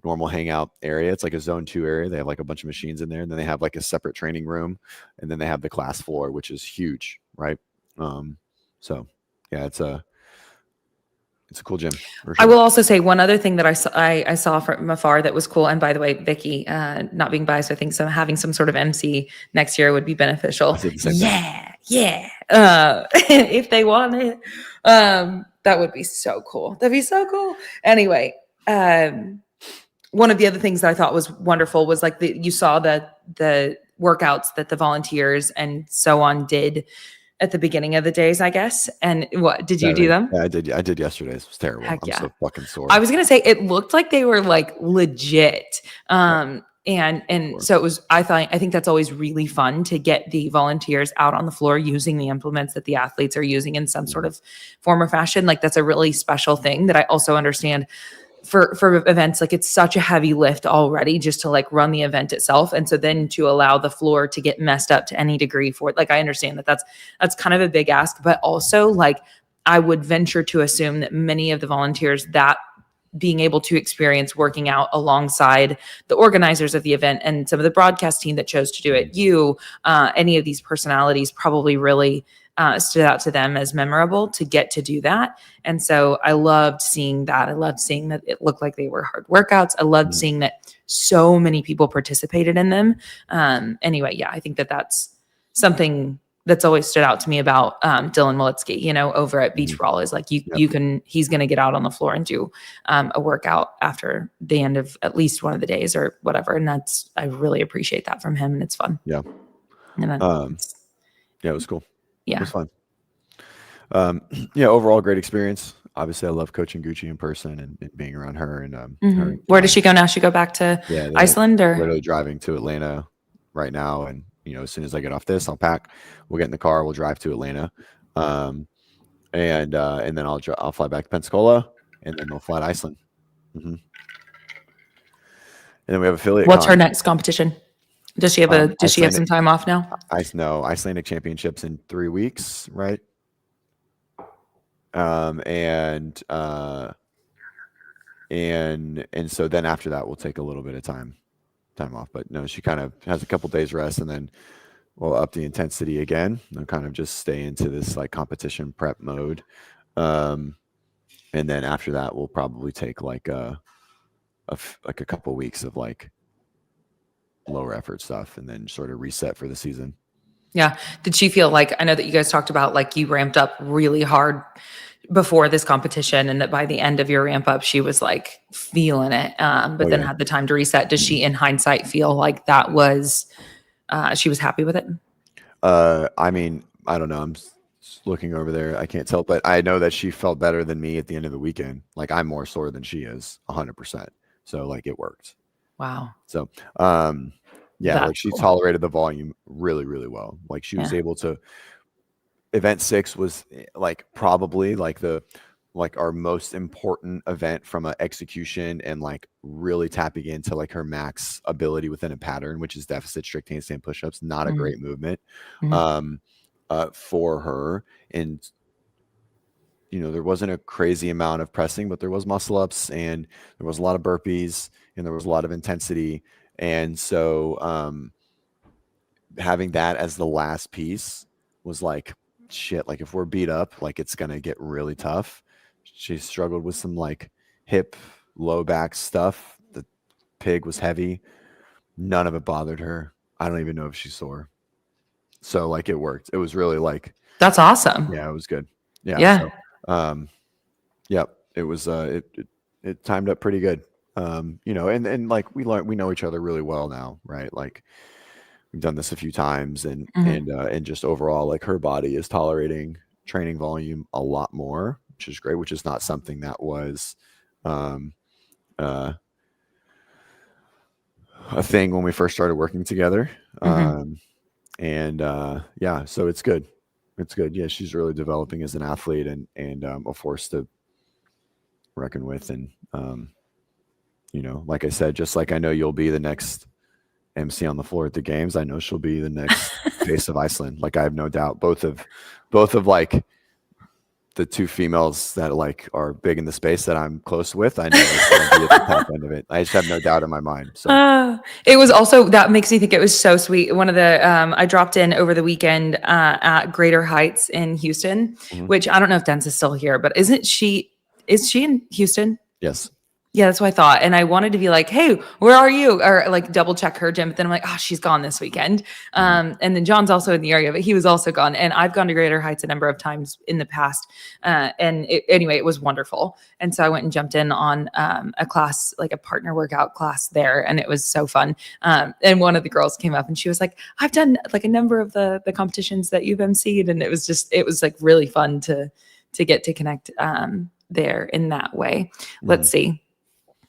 normal hangout area. It's like a zone 2 area. They have like a bunch of machines in there, and then they have like a separate training room, and then they have the class floor, which is huge, right? So yeah, it's a cool gym. For I sure. will also say one other thing that I saw from afar that was cool. And by the way, Vicky, not being biased, I think having some sort of MC next year would be beneficial. I said the same thing. Yeah. If they want it, that would be so cool. That'd be so cool. Anyway, one of the other things that I thought was wonderful was like you saw the workouts that the volunteers and so on did at the beginning of the days, I guess. And what did you do them? Yeah, I did yesterday's. It was terrible. Heck I'm yeah. so fucking sore. I was gonna say it looked like they were like legit. And so it was, I think that's always really fun to get the volunteers out on the floor using the implements that the athletes are using in some sort of form or fashion. Like that's a really special thing that I also understand for events. Like it's such a heavy lift already just to like run the event itself. And so then to allow the floor to get messed up to any degree for it. Like I understand that that's kind of a big ask, but also like I would venture to assume that many of the volunteers that being able to experience working out alongside the organizers of the event and some of the broadcast team that chose to do it, any of these personalities probably really stood out to them as memorable to get to do that. And so I loved seeing that. I loved seeing that it looked like they were hard workouts. I loved seeing that so many people participated in them. Anyway, yeah, I think that's something that's always stood out to me about Dylan Militsky, over at Beach Brawl is like he's going to get out on the floor and do a workout after the end of at least one of the days or whatever. And I really appreciate that from him, and it's fun. Yeah. And it was cool. Yeah. It was fun. Overall great experience. Obviously I love coaching Gucci in person and being around her and her. Where does she go now? She go back to Iceland or literally driving to Atlanta right now. And as soon as I get off this, I'll pack, we'll get in the car, we'll drive to Atlanta. And then I'll fly back to Pensacola, and then we'll fly to Iceland. And then we have affiliate. What's her next competition? Does she have does she have some time off now? No, Icelandic Championships in 3 weeks, right? And so then after that we'll take a little bit of time off. But no, she kind of has a couple days rest, and then we'll up the intensity again and kind of just stay into this like competition prep mode. And then after that we'll probably take like a couple weeks of like lower effort stuff and then sort of reset for the season. Yeah. Did she feel like, I know that you guys talked about like you ramped up really hard before this competition, and that by the end of your ramp up, she was like feeling it, but then had the time to reset. Does she in hindsight feel like that was, she was happy with it? I mean, I don't know. I'm looking over there. I can't tell, but I know that she felt better than me at the end of the weekend. Like I'm more sore than she is 100%. So like it worked. Wow. So, like she tolerated the volume really, really well. Like she was able to. Event 6 was like probably like our most important event from an execution and like really tapping into like her max ability within a pattern, which is deficit strict handstand push-ups. Not a great movement for her. And there wasn't a crazy amount of pressing, but there was muscle ups and there was a lot of burpees and there was a lot of intensity. And so having that as the last piece was like, shit, like if we're beat up, like it's going to get really tough. She struggled with some like hip, low back stuff. The pig was heavy. None of it bothered her. I don't even know if she's sore. So like it worked. It was really like, that's awesome. Yeah, it was good. Yeah. Yeah. So, it was, it timed up pretty good. And like we know each other really well now, right? Like we've done this a few times and just overall, like her body is tolerating training volume a lot more, which is great, which is not something that was, a thing when we first started working together. Mm-hmm. Yeah, so it's good. It's good. Yeah, she's really developing as an athlete and a force to reckon with. And like I said, just like I know you'll be the next MC on the floor at the games, I know she'll be the next face of Iceland. Like I have no doubt. Both of like the two females that like are big in the space that I'm close with, I know it's going to be at the top end of it. I just have no doubt in my mind. So It was also, that makes me think it was so sweet. One of the, I dropped in over the weekend at Greater Heights in Houston, which I don't know if Dens is still here, but is she in Houston? yes. Yeah, that's what I thought. And I wanted to be like, hey, where are you? Or like double check her gym. But then I'm like, oh, she's gone this weekend. And then John's also in the area, but he was also gone. And I've gone to Greater Heights a number of times in the past. Anyway, it was wonderful. And so I went and jumped in on a class, like a partner workout class there. And it was so fun. And one of the girls came up and she was like, I've done like a number of the competitions that you've emceed. And it was like really fun to get to connect there in that way. Let's see.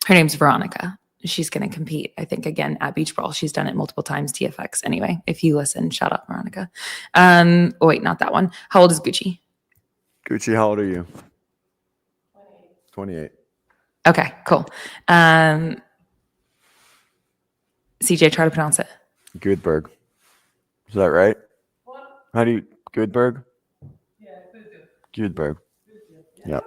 Her name's Veronica. She's going to compete, I think, again at Beach Brawl. She's done it multiple times, TFX. Anyway, if you listen, shout out Veronica. Wait, not that one. How old is Gucci? Gucci, how old are you? 28. Okay, cool. CJ, try to pronounce it. Goodberg. Is that right? What? How do you, Goodberg? Yeah, Goodberg. Yeah.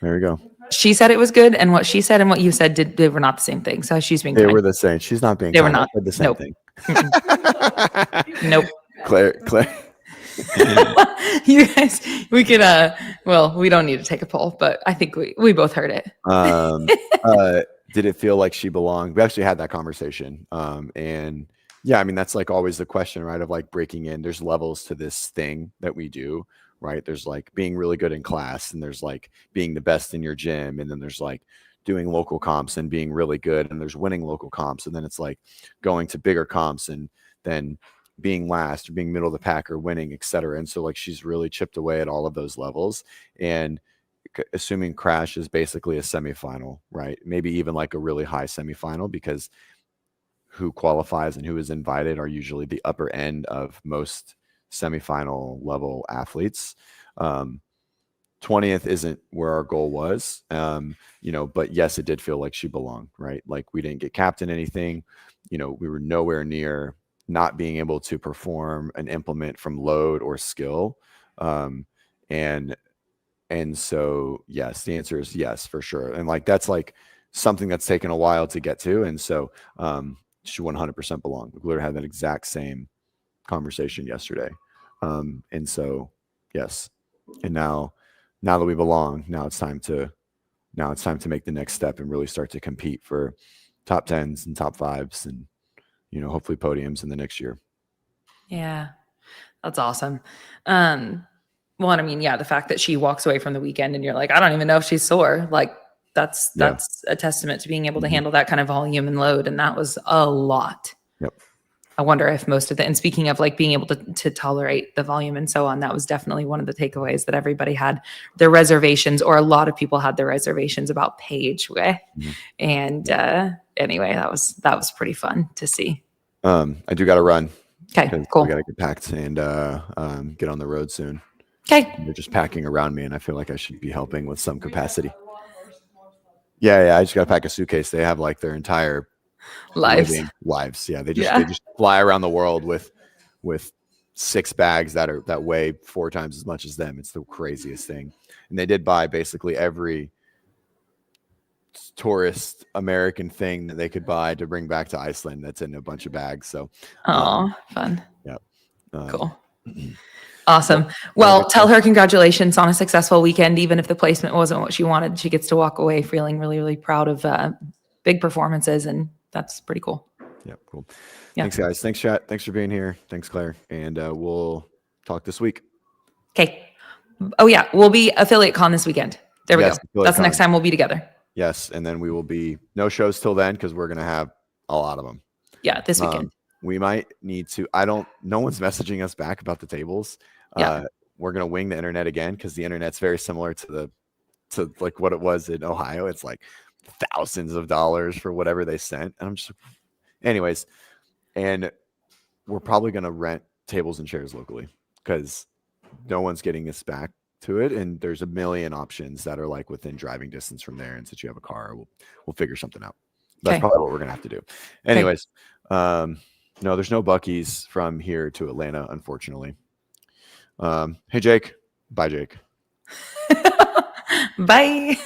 There we go. She said it was good, and what she said and what you said they were not the same thing. So she's being They kind. were the same. She's not being They kind. were not. The same thing. Nope. Claire. You guys, we could well, we don't need to take a poll, but I think we both heard it. Did it feel like she belonged? We actually had that conversation. And yeah, I mean, that's like always the question, right? Of like breaking in. There's levels to this thing that we do, right? There's like being really good in class, and there's like being the best in your gym, and then there's like doing local comps and being really good, and there's winning local comps, and then it's like going to bigger comps and then being last or being middle of the pack or winning, etc. And so like she's really chipped away at all of those levels, and assuming Crash is basically a semifinal, right? Maybe even like a really high semifinal, because who qualifies and who is invited are usually the upper end of most semifinal level athletes. 20th isn't where our goal was, but yes, it did feel like she belonged, right? Like we didn't get capped in anything, we were nowhere near not being able to perform an implement from load or skill. And so, yes, the answer is yes, for sure. And like, that's like something that's taken a while to get to. And so she 100% belonged. We literally had that exact same conversation yesterday. And so, yes. And now that we belong, now it's time to make the next step and really start to compete for top 10s and top 5s and, hopefully podiums in the next year. Yeah. That's awesome. Well, I mean, yeah, the fact that she walks away from the weekend and you're like, I don't even know if she's sore. Like that's a testament to being able to handle that kind of volume and load. And that was a lot. Yep. I wonder if most of and speaking of like being able to tolerate the volume and so on, that was definitely one of the takeaways that everybody had their reservations, or a lot of people had their reservations about Paige. And anyway, that was pretty fun to see. I do got to run. Okay, cool. We got to get packed and get on the road soon. Okay. They're just packing around me, and I feel like I should be helping with some capacity. Yeah. I just got to pack a suitcase. They have like their entire lives. Yeah. They just fly around the world with 6 bags that weigh 4 times as much as them. It's the craziest thing. And they did buy basically every tourist American thing that they could buy to bring back to Iceland. That's in a bunch of bags. So, fun. Yeah. Cool. Awesome. Well, tell her congratulations on a successful weekend. Even if the placement wasn't what she wanted, she gets to walk away feeling really, really proud of big performances, and that's pretty cool. Yeah, cool. Yeah. Thanks, guys. Thanks, chat. Thanks for being here. Thanks, Claire. And we'll talk this week. Okay. Oh, yeah. We'll be affiliate con this weekend. There we go. That's the next time we'll be together. Yes. And then we will be no shows till then, because we're going to have a lot of them. Yeah, this weekend. We might need to, no one's messaging us back about the tables. We're going to wing the internet again, because the internet's very similar to like what it was in Ohio. It's like thousands of dollars for whatever they sent. And I'm just Anyways, and we're probably going to rent tables and chairs locally because no one's getting us back to it. And there's a million options that are like within driving distance from there. And since you have a car, we'll figure something out. That's Okay. probably what we're going to have to do. Anyways, no, there's no Buc-ee's from here to Atlanta, unfortunately. Hey, Jake. Bye, Jake. Bye.